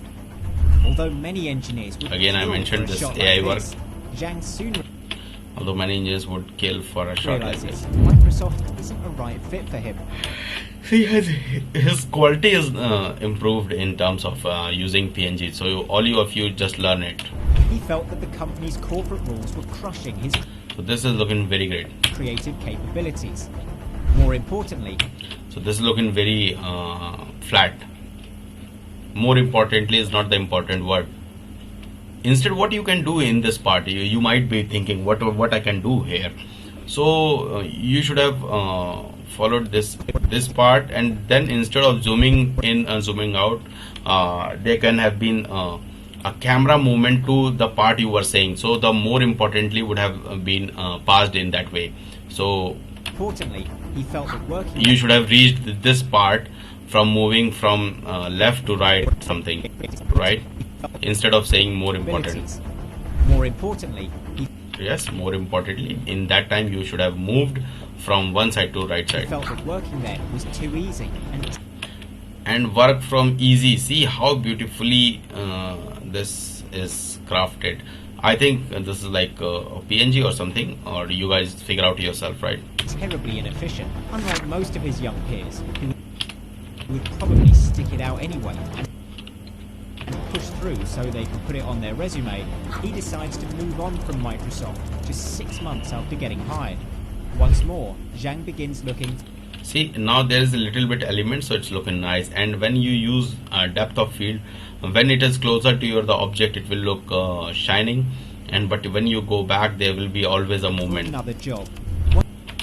Although many engineers would Again, I kill mentioned for a this shot AI like work. this, Zhang soon Although many engineers would kill for a shot like realizes this. Microsoft isn't a right fit for him. See, his quality is improved in terms of using PNG. So all of you just learn it. He felt that the company's corporate rules were crushing his So this is looking very great. creative capabilities. More importantly, So this is looking very flat. More importantly is not the important word. Instead, what you can do in this part, you might be thinking, what I can do here. So you should have followed this part, and then instead of zooming in and zooming out, there can have been a camera movement to the part you were saying. So the more importantly would have been passed in that way. So importantly, he felt that working you should have reached this part from moving from left to right something, right? Instead of saying more important. abilities. More importantly, he Yes, more importantly, in that time you should have moved from one side to right side. felt that working there was too easy And work from easy. See how beautifully this is crafted. I think this is like a PNG or something, or you guys figure out yourself, right? terribly inefficient. Unlike most of his young peers, who would probably stick it out anyway and push through so they could put it on their resume, he decides to move on from Microsoft just 6 months after getting hired. Once more, Zhang begins looking See, now there is a little bit element, so it's looking nice. And when you use depth of field, when it is closer to the object, it will look shining. And but when you go back, there will be always a for movement. another job.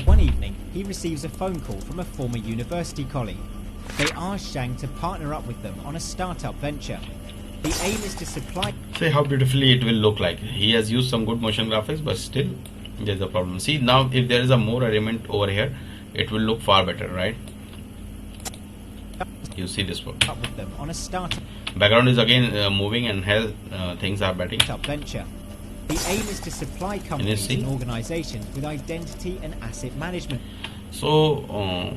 One evening, he receives a phone call from a former university colleague. They ask Zhang to partner up with them on a startup venture. The aim is to supply See how beautifully it will look like. He has used some good motion graphics, but still there's a problem. See, now if there is a more element over here, it will look far better, right? You see this one. up with them on a startup Background is again moving, and hell, things are betting. venture. The aim is to supply companies see? and organizations with identity and asset management. So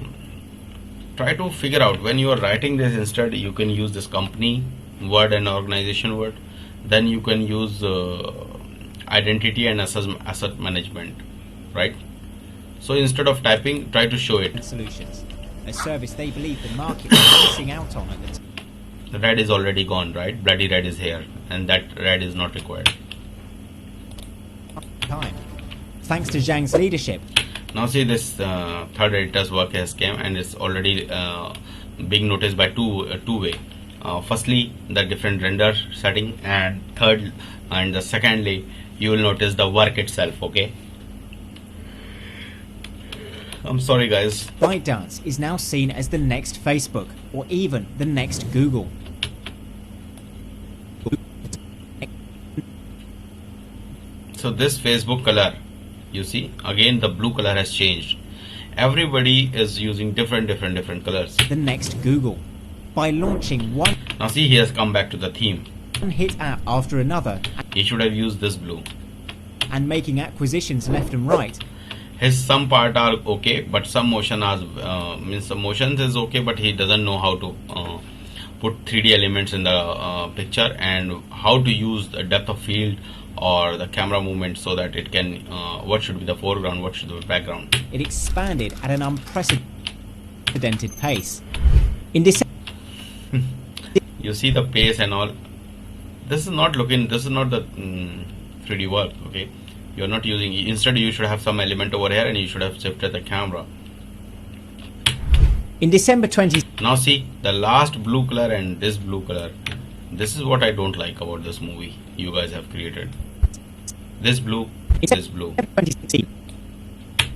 try to figure out when you are writing this. Instead, you can use this company word and organization word. Then you can use identity and asset management, right? So instead of typing, try to show it. Solutions, a service they believe the market is missing out on at the The red is already gone, right? Bloody red is here, and that red is not required. time. Thanks to Zhang's leadership, Now see this third editor's work has came, and it's already being noticed by two way. Firstly, the different render setting, and third, and the secondly, you will notice the work itself. Okay. I'm sorry, guys. ByteDAnce is now seen as the next Facebook or even the next Google. So this Facebook color, you see, again the blue color has changed. Everybody is using different colors. The next Google. By launching one Now see, he has come back to the theme. hit app after another He should have used this blue. and making acquisitions left and right, His some part are okay, but some motion are means some motions is okay, but he doesn't know how to put 3D elements in the picture, and how to use the depth of field or the camera movement so that it can what should be the foreground, what should be the background. it expanded at an unprecedented pace. In December You see the pace and all. This is not looking. This is not the 3D work. Okay, you're not using. Instead, you should have some element over here, and you should have shifted the camera. in December 20 Now see the last blue color and this blue color. This is what I don't like about this movie you guys have created. This blue, this blue. 2016,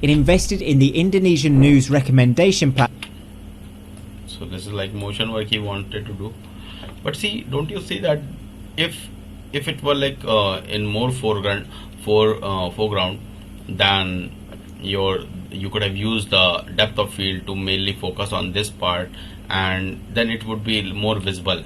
it invested in the Indonesian news recommendation platform. So this is like motion work he wanted to do. But see, don't you see that if it were like in more foreground, then you could have used the depth of field to mainly focus on this part, and then it would be more visible.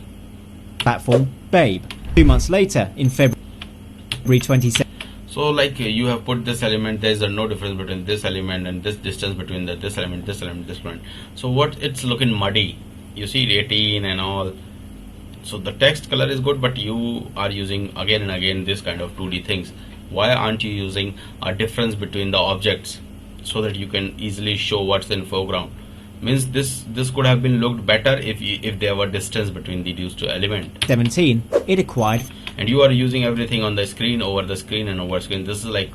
Platform Babe. 2 months later, in February 2017, So like you have put this element, there is no difference between this element and this distance between this element, this element, this element. So what, it's looking muddy. you see 18 and all. So the text color is good, but you are using again and again this kind of 2D things. Why aren't you using a difference between the objects so that you can easily show what's in foreground? Means this could have been looked better if there were distance between these two elements. 17, it acquired. And you are using everything on the screen, over the screen and over screen. This is like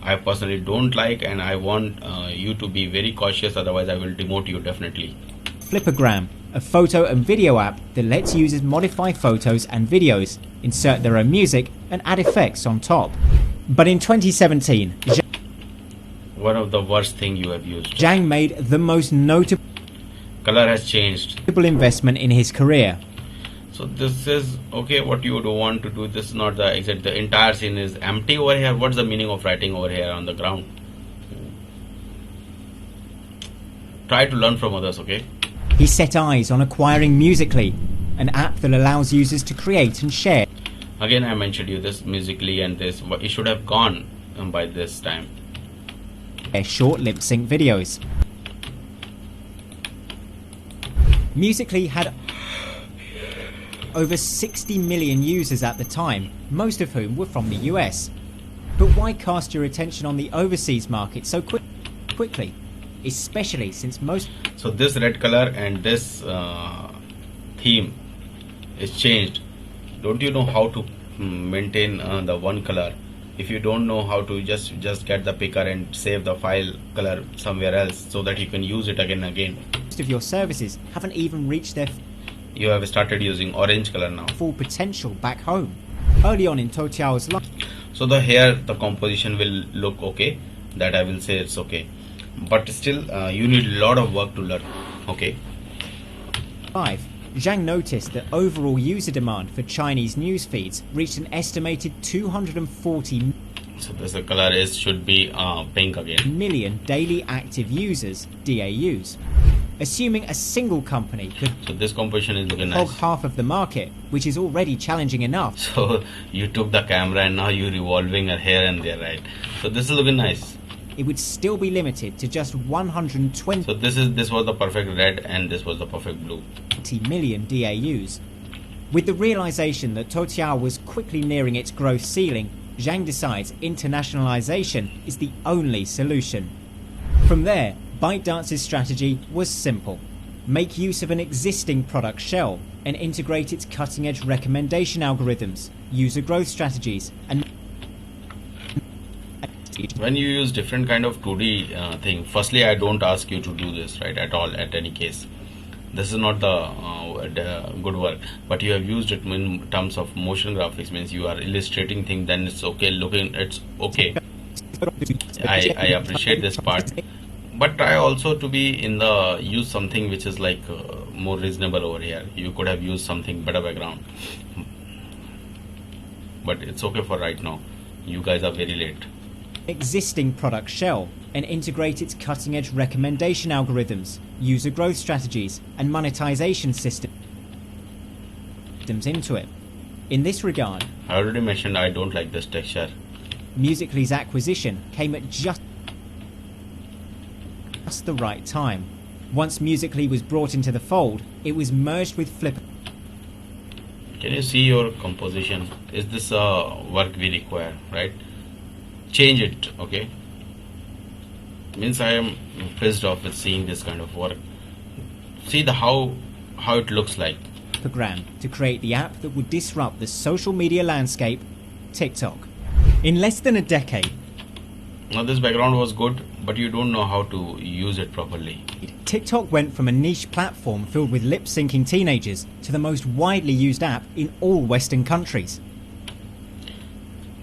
I personally don't like, and I want you to be very cautious, otherwise I will demote you definitely. Flipagram, a photo and video app that lets users modify photos and videos, insert their own music and add effects on top. But in 2017, One of the worst thing you have used. Zhang made the most notable Color has changed. investment in his career. So this is okay. What you do want to do, this is not the exact. The entire scene is empty over here. What's the meaning of writing over here on the ground? Try to learn from others, okay? He set eyes on acquiring Musical.ly, an app that allows users to create and share. Again, I mentioned you this Musical.ly, and this it should have gone by this time. Short lip sync videos. Musical.ly had over 60 million users at the time, most of whom were from the US. But why cast your attention on the overseas market so quickly? Especially since most... So this red color and this theme is changed. Don't you know how to maintain the one color? If you don't know how to just get the picker and save the file color somewhere else so that you can use it again and again. Most of your services haven't even reached their You have started using orange color now. full potential back home. Early on in Toutiao's life, So the here the composition will look okay. That I will say it's okay. But still you need a lot of work to learn. Okay. Zhang noticed that overall user demand for Chinese news feeds reached an estimated 240 So this color should be pink again. million daily active users, DAUs. Assuming a single company could So this composition is looking hog nice. half of the market, which is already challenging enough, So you took the camera and now you're revolving it here and there, right? So this is looking nice. it would still be limited to just 120 So this was the perfect red and this was the perfect blue. million DAUs. With the realization that Toutiao was quickly nearing its growth ceiling, Zhang decides internationalization is the only solution. From there, ByteDance's strategy was simple. Make use of an existing product shell and integrate its cutting-edge recommendation algorithms, user growth strategies, and When you use different kind of 2D thing, firstly I don't ask you to do this, right, at all, at any case. This is not the good work, but you have used it in terms of motion graphics, means you are illustrating things, then it's okay, it's okay. I appreciate this part, but try also to be in the use something which is like more reasonable over here. You could have used something better background, but it's okay for right now. You guys are very late. existing product shell and integrate its cutting-edge recommendation algorithms, user growth strategies, and monetization systems into it. In this regard, I already mentioned I don't like this texture. Musical.ly's acquisition came at just the right time. Once Musical.ly was brought into the fold, it was merged with Flip. Can you see your composition? Is this work we require, right? Change it, okay? Means I am pissed off with seeing this kind of work. See the how it looks like. Program to create the app that would disrupt the social media landscape, TikTok. In less than a decade, Now this background was good, but you don't know how to use it properly. TikTok went from a niche platform filled with lip-syncing teenagers to the most widely used app in all Western countries.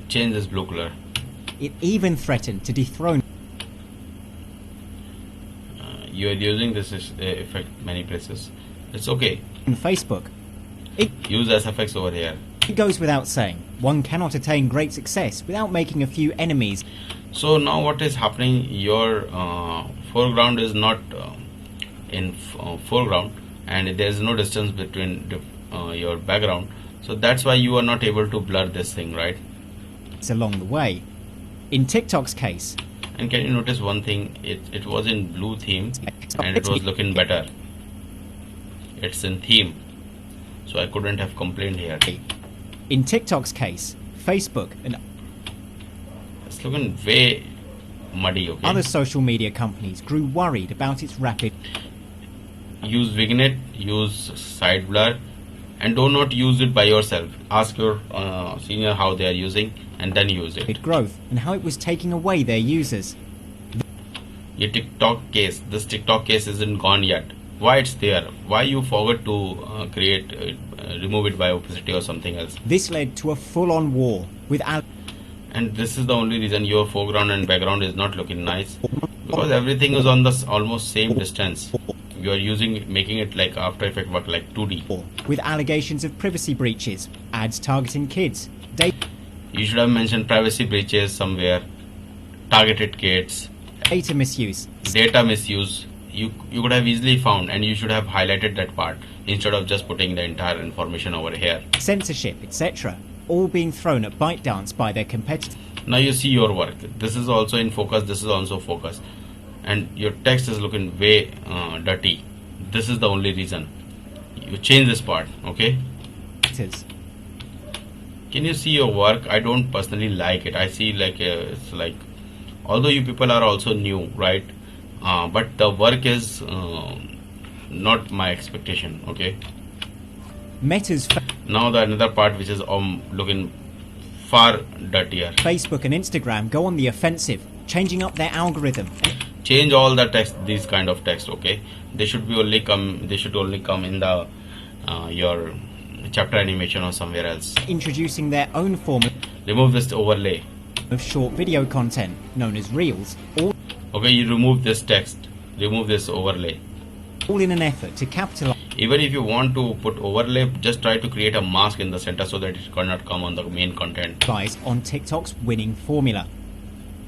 Change this blue color. It even threatened to dethrone You are using this effect many places. It's okay. Facebook. Use SFX over here. It goes without saying, one cannot attain great success without making a few enemies. So now what is happening, your foreground is not in foreground, and there is no distance between your background, so that's why you are not able to blur this thing, right? It's along the way. In TikTok's case, And can you notice one thing, it was in blue theme and it was looking better. it's in theme, so I couldn't have complained here. In TikTok's case, Facebook and It's looking way muddy. Okay, other social media companies grew worried about its rapid use vignette, use side blur, and do not use it by yourself. Ask your senior how they are using and then use it. growth and how it was taking away their users. Your TikTok case, this TikTok case isn't gone yet. Why it's there? Why you forgot to remove it by opacity or something else? This led to a full-on war with And this is the only reason your foreground and background is not looking nice, because everything is on the almost same distance. You are making it like After Effects work like 2D. with allegations of privacy breaches, ads targeting kids, You should have mentioned privacy breaches somewhere, targeted kids, data misuse, data misuse. You could have easily found, and you should have highlighted that part instead of just putting the entire information over here. censorship, etc., all being thrown at ByteDAnce by their competitors. Now you see your work. This is also in focus. This is also focus, and your text is looking way dirty. This is the only reason. You change this part, okay? Can you see your work? I don't personally like it. I see like it's like, although you people are also new, right? But the work is not my expectation, okay? Meta's Now the another part which is looking far dirtier. Facebook and Instagram go on the offensive, changing up their algorithm, Change all the text, these kind of text, okay? They should only come in the your chapter animation or somewhere else. introducing their own form Remove this overlay. of short video content known as Reels, Okay, you remove this text, remove this overlay. all in an effort to capitalize Even if you want to put overlay, just try to create a mask in the center so that it cannot come on the main content. on TikTok's winning formula.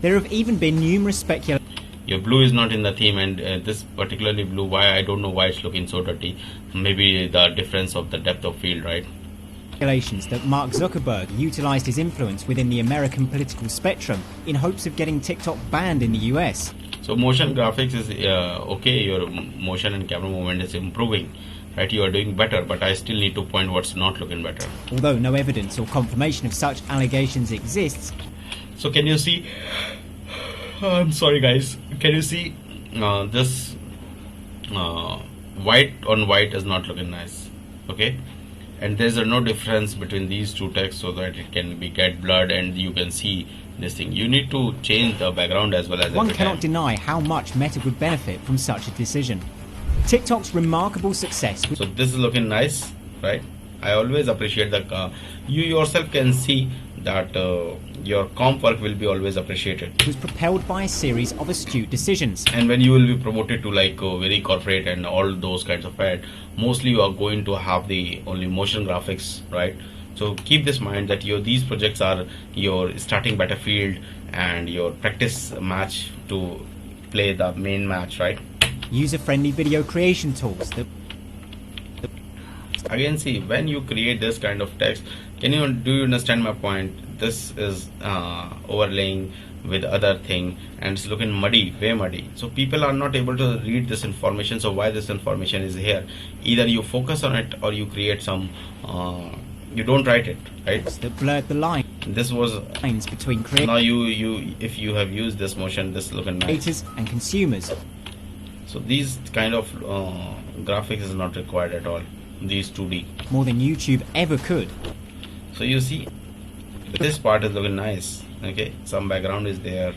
There have even been numerous speculations Your blue is not in the theme, and this particularly blue, why I don't know why it's looking so dirty. Maybe the difference of the depth of field, right? that Mark Zuckerberg utilized his influence within the American political spectrum in hopes of getting TikTok banned in the US. So motion graphics is okay, your motion and camera movement is improving, right? You are doing better, but I still need to point what's not looking better. Although no evidence or confirmation of such allegations exists, So can you see, I'm sorry guys, can you see this white on white is not looking nice, okay? And there's no difference between these two texts so that it can get blurred and you can see this thing. You need to change the background as well as one cannot deny how much Meta would benefit from such a decision. TikTok's remarkable success So this is looking nice, right? I always appreciate the you yourself can see that your comp work will be always appreciated. was propelled by a series of astute decisions. And when you will be promoted to like very corporate and all those kinds of ad, mostly you are going to have the only motion graphics, right? So keep this in mind that these projects are your starting battlefield and your practice match to play the main match, right? User-friendly video creation tools that Again, see, when you create this kind of text, do you understand my point? This is overlaying with other thing and it's looking muddy, way muddy. So people are not able to read this information. So why this information is here? Either you focus on it or you create some, you don't write it, right? that blurred the This was lines between now if you have used this motion, this looking nice. creators and consumers. So these kind of graphics is not required at all. These 2D. More than YouTube ever could. So you see, this part is looking nice. Okay, some background is there,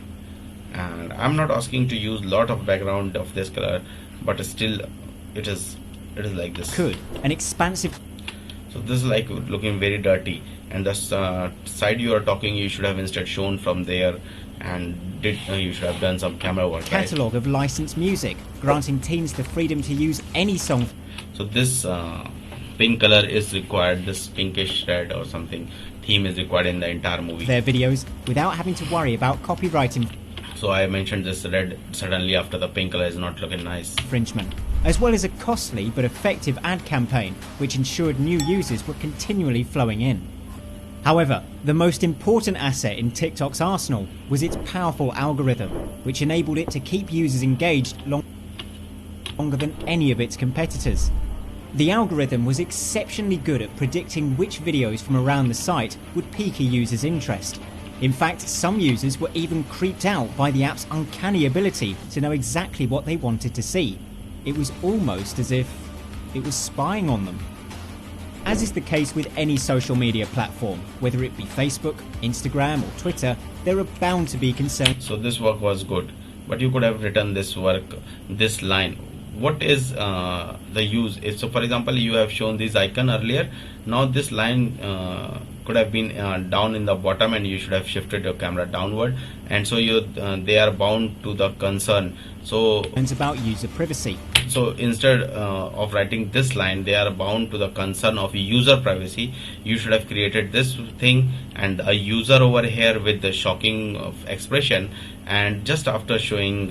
and I'm not asking to use lot of background of this color, but still, it is like this. Could an expansive So this is like looking very dirty, and the side you are talking, you should have instead shown from there, and you should have done some camera work. catalogue of licensed music, granting teens the freedom to use any song. So this pink color is required. This pinkish red or something theme is required in the entire movie. Their videos without having to worry about copyright So I mentioned this red suddenly after the pink color is not looking nice. infringement, as well as a costly but effective ad campaign which ensured new users were continually flowing in. However, the most important asset in TikTok's arsenal was its powerful algorithm, which enabled it to keep users engaged longer than any of its competitors. The algorithm was exceptionally good at predicting which videos from around the site would pique a user's interest. In fact, some users were even creeped out by the app's uncanny ability to know exactly what they wanted to see. It was almost as if it was spying on them. As is the case with any social media platform, whether it be Facebook, Instagram or Twitter, there are bound to be concerns. So this work was good, but you could have written this line. What is the use? So for example, you have shown this icon earlier. Now this line could have been down in the bottom, and you should have shifted your camera downward, and so they are bound to the concern. So It's about user privacy. So instead of writing this line, they are bound to the concern of user privacy. You should have created this thing and a user over here with the shocking expression, and just after showing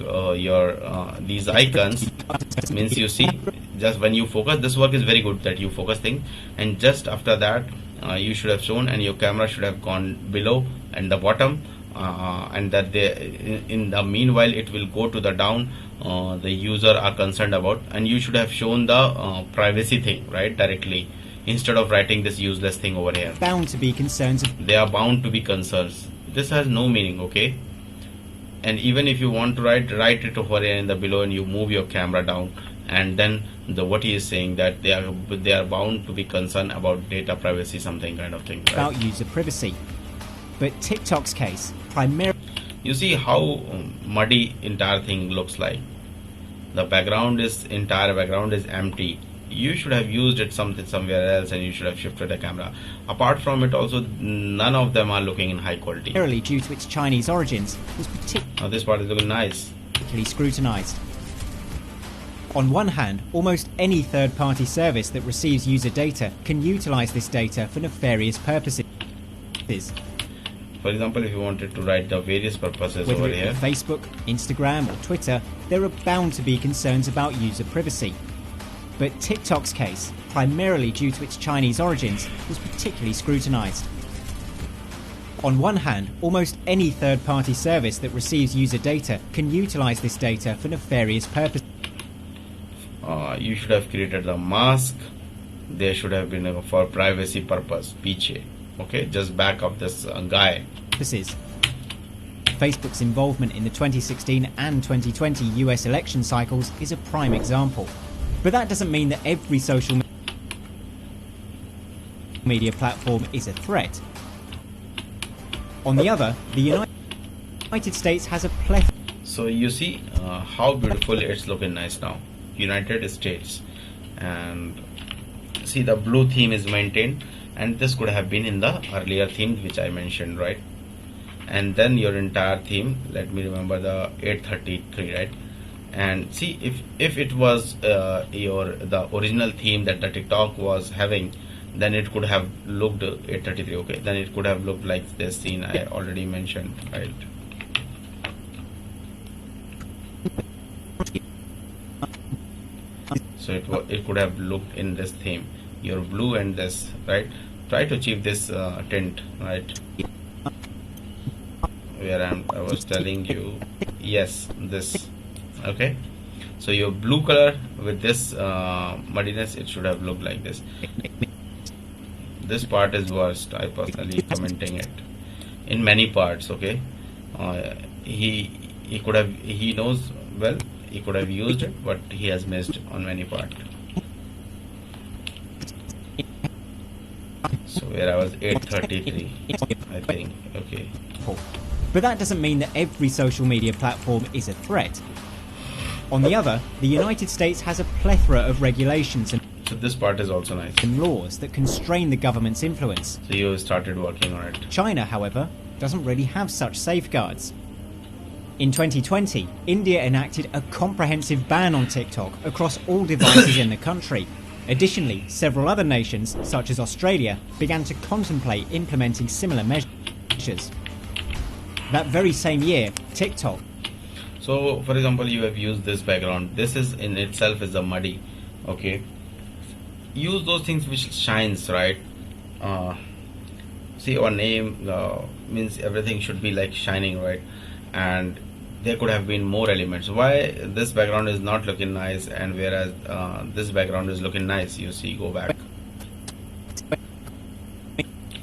these icons, means you see, just when you focus, this work is very good that you focus thing, and just after that you should have shown, and your camera should have gone below and the bottom, and that in the meanwhile it will go to the down the user are concerned about, and you should have shown the privacy thing right directly instead of writing this useless thing over here. Bound to be concerns. They are bound to be concerns. This has no meaning, okay? And even if you want to write it over here in the below, and you move your camera down, and then what he is saying, that they are bound to be concerned about data privacy, something kind of thing, right? About user privacy. But TikTok's case primarily. You see how muddy entire thing looks like. The entire background is empty. You should have used it somewhere else, and you should have shifted the camera. Apart from it also, none of them are looking in high quality. Primarily due to its Chinese origins, was Now this part is looking nice. particularly scrutinized. On one hand, almost any third-party service that receives user data can utilize this data for nefarious purposes. For example, if you wanted to write the various purposes Whether over it here, be Facebook, Instagram or Twitter, there are bound to be concerns about user privacy. But TikTok's case, primarily due to its Chinese origins, was particularly scrutinized. On one hand, almost any third-party service that receives user data can utilize this data for nefarious purposes. you should have created a mask. There should have been for privacy purpose. Piche. Okay, just back of this guy. Facebook's involvement in the 2016 and 2020 US election cycles is a prime example. But that doesn't mean that every social media platform is a threat. On the other, the United States has a plethora. So you see how beautiful it's looking nice now. United States, and see the blue theme is maintained, and this could have been in the earlier theme which I mentioned, right? And then your entire theme, let me remember, the 833, right? And see, if it was the original theme that the TikTok was having, then it could have looked 833. Okay, then it could have looked like this scene I already mentioned, right? So it could have looked in this theme, your blue and this, right? Try to achieve this tint, right? Where I was telling you, yes, this. Okay, so your blue color with this muddiness, it should have looked like this. This part is worst. I personally commenting it in many parts. Okay, he could have, he knows well, he could have used it, but he has missed on many parts. So where I was 833, I think. Okay. But that doesn't mean that every social media platform is a threat. On the other, the United States has a plethora of regulations and So this part is also nice. laws that constrain the government's influence. So you started working on it. China, however, doesn't really have such safeguards. In 2020, India enacted a comprehensive ban on TikTok across all devices in the country. Additionally, several other nations, such as Australia, began to contemplate implementing similar measures. That very same year, TikTok. So for example, you have used this background. This is in itself is a muddy. Okay. Use those things which shines, right? See, our name means everything should be like shining, right? And there could have been more elements. Why this background is not looking nice, and whereas this background is looking nice? You see, go back.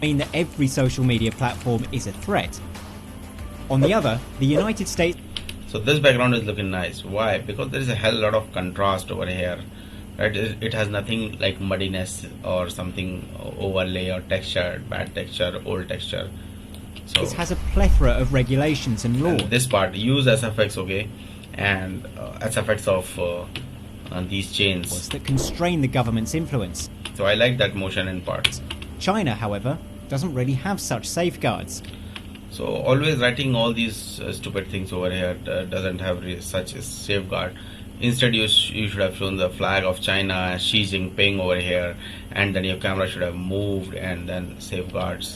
Mean that every social media platform is a threat. On the other, the United States. So this background is looking nice. Why? Because there is a hell lot of contrast over here, right? It has nothing like muddiness or something overlay or texture, bad texture, old texture. So it has a plethora of regulations and laws. This part, use SFX, okay, and SFX of these chains that constrain the government's influence. So I like that motion in parts. China, however, doesn't really have such safeguards. So always writing all these stupid things over here doesn't have such a safeguard. Instead, you should have shown the flag of China, Xi Jinping over here, and then your camera should have moved, and then safeguards.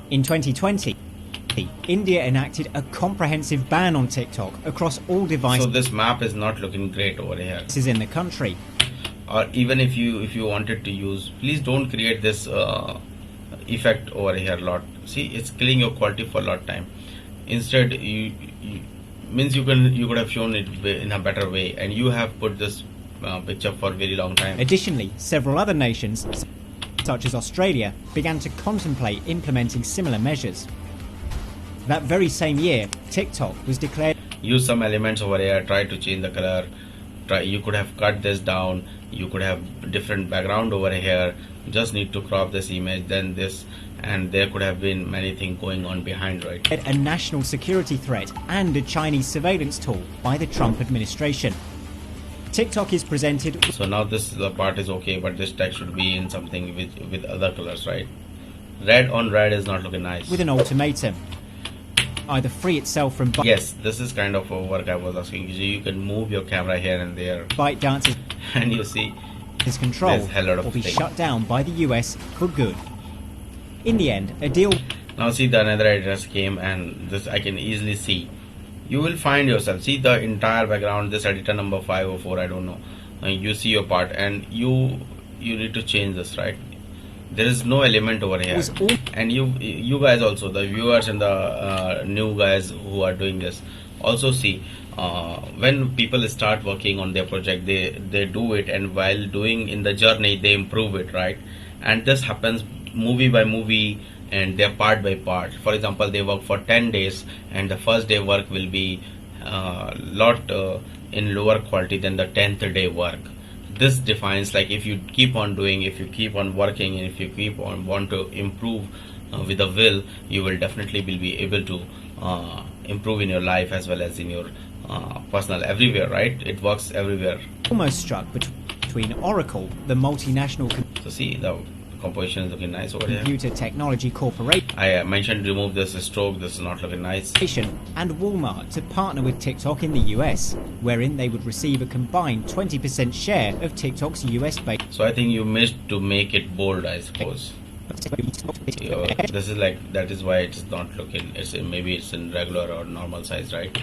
In 2020, India enacted a comprehensive ban on TikTok across all devices. So this map is not looking great over here. This is in the country. Or even if you wanted to use, please don't create this effect over here a lot. See, it's killing your quality for a lot of time. Instead, you could have shown it in a better way, and you have put this picture for a very long time. Additionally, several other nations, such as Australia, began to contemplate implementing similar measures. That very same year, TikTok was declared. Use some elements over here, try to change the color. You could have cut this down, you could have different background over here, just need to crop this image, then this, and there could have been many things going on behind, right? A national security threat and a Chinese surveillance tool by the Trump administration. TikTok is presented. So now this part is okay, but this text should be in something with other colors, right? Red on red is not looking nice. With an ultimatum. Either free itself from. Yes, this is kind of a work I was asking. You can move your camera here and there. ByteDAnce and you see his control will be shut down by the US for good. In the end, a deal. Now see, the another address came, and this I can easily see. You will find yourself. See the entire background. This editor number 504. I don't know. You see your part, and you need to change this, right? There is no element over here, and you guys also, the viewers and the new guys who are doing this, also see when people start working on their project, they do it, and while doing in the journey they improve it, right? And this happens movie by movie, and they're part by part. For example, they work for 10 days, and the first day work will be lot in lower quality than the 10th day work. This defines, like, if you keep on doing, if you keep on working, and if you keep on want to improve with a will, you will definitely be able to improve in your life as well as in your personal, everywhere, right? It works everywhere. Almost struck between Oracle, the multinational. So see, the composition is looking nice over here. Computer Technology Corporation. I mentioned remove this stroke. This is not looking nice. And Walmart to partner with TikTok in the US, wherein they would receive a combined 20% share of TikTok's US base. So I think you missed to make it bold, I suppose. This is like, that is why it's not looking. Maybe it's in regular or normal size, right?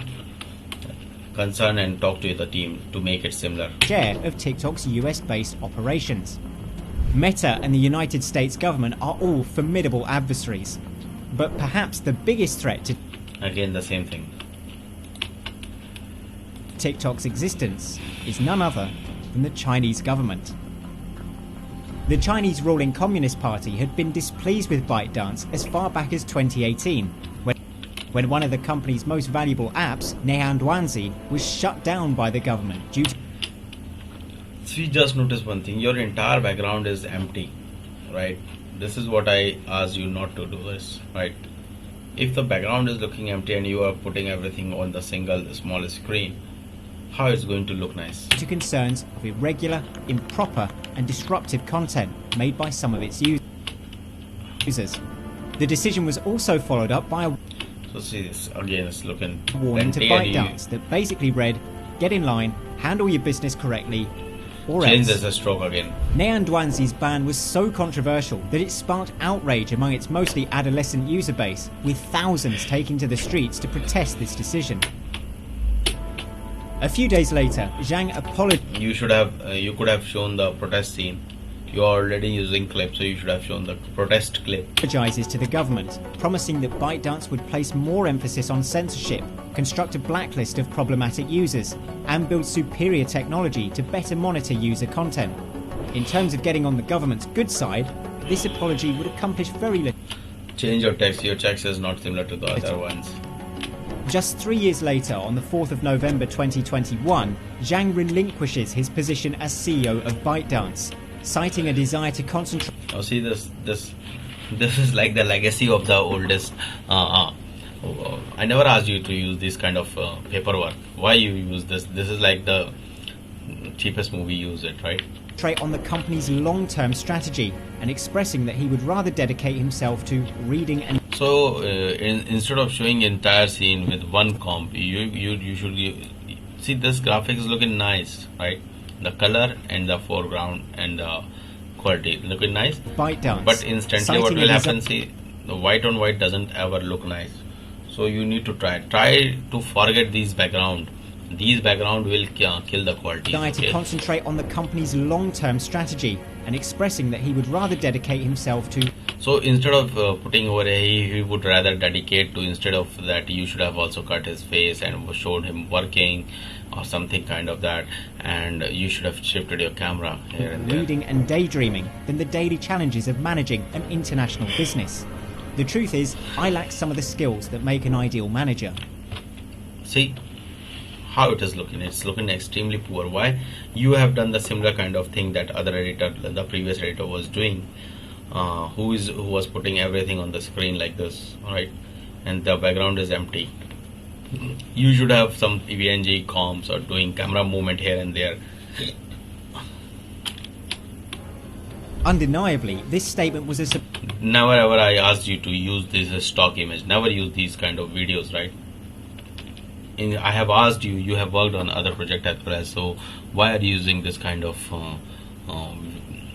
Concern and talk to the team to make it similar. Share of TikTok's US based operations. Meta and the United States government are all formidable adversaries, but perhaps the biggest threat to again the same thing. TikTok's existence is none other than the Chinese government. The Chinese ruling Communist Party had been displeased with ByteDAnce as far back as 2018, when one of the company's most valuable apps, ByteDAnce, was shut down by the government due to. So you just notice one thing, your entire background is empty, right? This is what I asked you not to do this, right? If the background is looking empty and you are putting everything on the single small screen, how is it going to look nice? To concerns of irregular, improper and disruptive content made by some of its users. The decision was also followed up by a so see this, again it's looking warning to ByteDAnce that basically read, get in line, handle your business correctly, or change else. this a stroke again. ByteDAnce's ban was so controversial that it sparked outrage among its mostly adolescent user base, with thousands taking to the streets to protest this decision. A few days later, Zhang apologized. You could have shown the protest scene. you're already using clip, so you should have shown the protest clip. Apologizes to the government, promising that ByteDAnce would place more emphasis on censorship, construct a blacklist of problematic users, and build superior technology to better monitor user content. In terms of getting on the government's good side, this apology would accomplish very little. Change your text is not similar to the other ones. Just 3 years later, on the 4th of November 2021, Zhang relinquishes his position as CEO of ByteDAnce, citing a desire to concentrate. Now see this is like the legacy of the oldest. I never asked you to use this kind of paperwork. Why you use this? This is like the cheapest movie use it, right? On the company's long-term strategy and expressing that he would rather dedicate himself to reading and. So instead of showing entire scene with one comp, you should see this graphic is looking nice, right? The color and the foreground and the quality looking nice. ByteDAnce. But instantly what will happen? See, the white on white doesn't ever look nice. So you need to try to forget these background. These background will kill the quality. To concentrate on the company's long-term strategy and expressing that he would rather dedicate himself to. So instead of putting over he would rather dedicate to, instead of that you should have also cut his face and showed him working or something kind of that, and you should have shifted your camera here and there. Reading and daydreaming than the daily challenges of managing an international business. The truth is, I lack some of the skills that make an ideal manager. See how it is looking. It's looking extremely poor. Why? You have done the similar kind of thing that other editor, the previous editor was doing, who was putting everything on the screen like this, right? And the background is empty. You should have some EVNG comps or doing camera movement here and there. Undeniably, this statement was a. Never ever I asked you to use this as stock image. Never use these kind of videos, right? I have asked you. You have worked on other project as well, so why are you using this kind of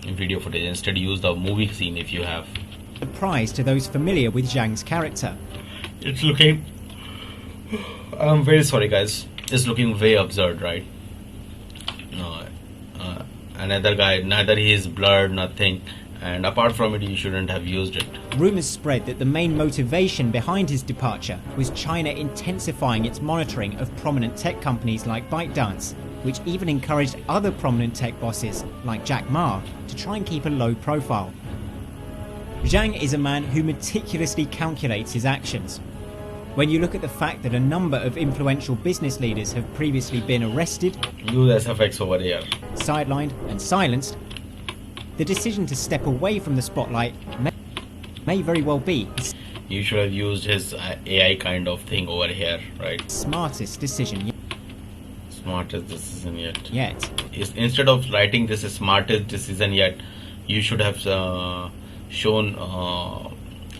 video footage? Instead, use the movie scene if you have. Surprise to those familiar with Zhang's character. It's looking. I'm very sorry, guys. It's looking way absurd, right? Another guy, neither he is blurred, nothing, and apart from it, you shouldn't have used it. Rumors spread that the main motivation behind his departure was China intensifying its monitoring of prominent tech companies like ByteDAnce, which even encouraged other prominent tech bosses like Jack Ma to try and keep a low profile. Zhang is a man who meticulously calculates his actions. When you look at the fact that a number of influential business leaders have previously been arrested, use SFX over here, sidelined and silenced, the decision to step away from the spotlight may very well be. You should have used his AI kind of thing over here, right? Smartest decision yet. Smartest decision yet. Instead of writing this smartest decision yet, you should have shown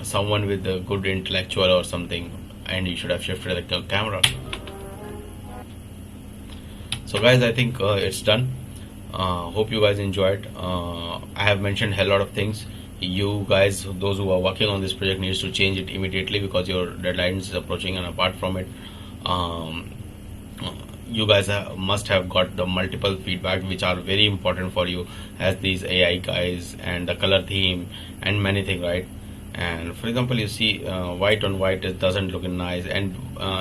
someone with a good intellectual or something, and you should have shifted the camera. So guys, I think it's done. Hope you guys enjoyed. I have mentioned a lot of things. You guys, those who are working on this project, needs to change it immediately because your deadline is approaching, and apart from it, you guys must have got the multiple feedback which are very important for you, as these AI guys and the color theme and many things, right? And for example, you see white on white, it doesn't look nice, and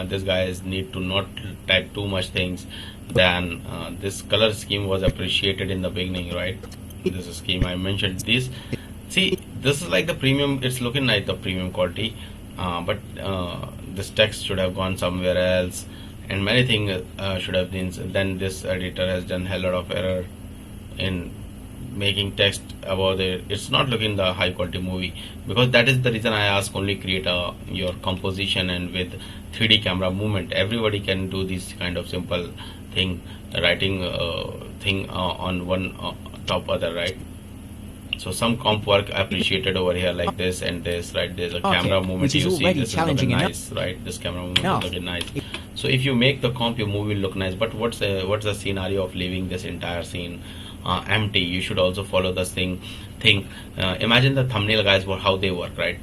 this guys need to not type too much things. Then this color scheme was appreciated in the beginning, right? This scheme I mentioned. This, see, this is like the premium. It's looking like the premium quality, but this text should have gone somewhere else, and many things should have been. Then this editor has done a lot of error in making text about it. It's not looking the high quality movie, because that is the reason I ask only create your composition and with 3D camera movement. Everybody can do this kind of simple thing, writing thing on one top other, right? So some comp work appreciated over here like this and this, right? There's a camera movement, you see this is looking nice, right? This camera movement is looking nice. So if you make the comp, your movie will look nice. But what's the scenario of leaving this entire scene empty? You should also follow this thing. Imagine the thumbnail guys, how they work, right?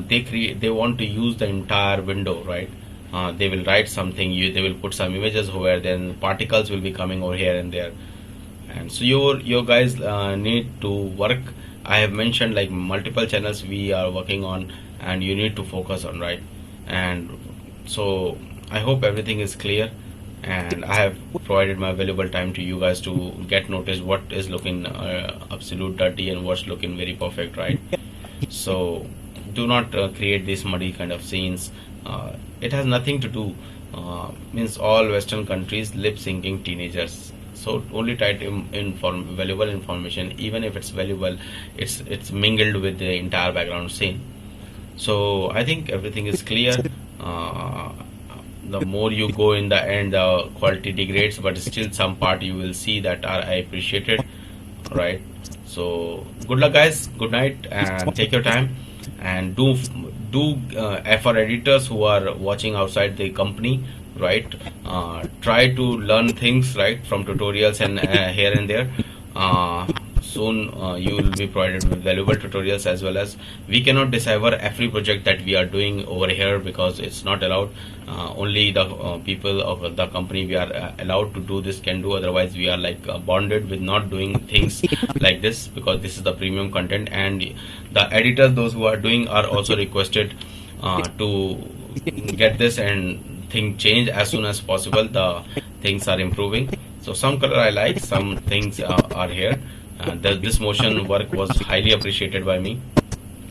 They want to use the entire window, right? They will write something, they will put some images over, then particles will be coming over here and there, And so your guys need to work. I have mentioned like multiple channels we are working on, and you need to focus on, right? And so I hope everything is clear, and I have provided my valuable time to you guys to get noticed what is looking absolute dirty and what's looking very perfect, right? So do not create these muddy kind of scenes. It has nothing to do, means all Western countries lip syncing teenagers. So only try to inform valuable information. Even if it's valuable, it's mingled with the entire background scene. So I think everything is clear. The more you go in the end, the quality degrades, but still some part you will see that are I appreciated, right? So good luck guys, good night, and take your time. And for editors who are watching outside the company, right, try to learn things, right, from tutorials and here and there. Soon you will be provided with valuable tutorials, as well as we cannot decipher every project that we are doing over here because it's not allowed. Only the people of the company we are allowed to do this can do, otherwise we are like bonded with not doing things like this, because this is the premium content. And the editors, those who are doing, are also requested to get this and thing change as soon as possible. The things are improving, so some color I like, some things are here. This motion work was highly appreciated by me,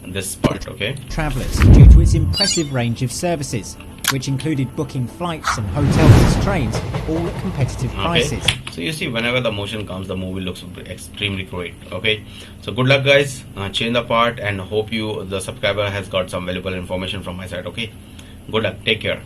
this part, okay? Travellers due to its impressive range of services, which included booking flights and hotels and trains, all at competitive prices. Okay. So you see, whenever the motion comes, the movie looks extremely great, okay? So good luck guys, change the part, and hope the subscriber has got some valuable information from my side, okay? Good luck, take care.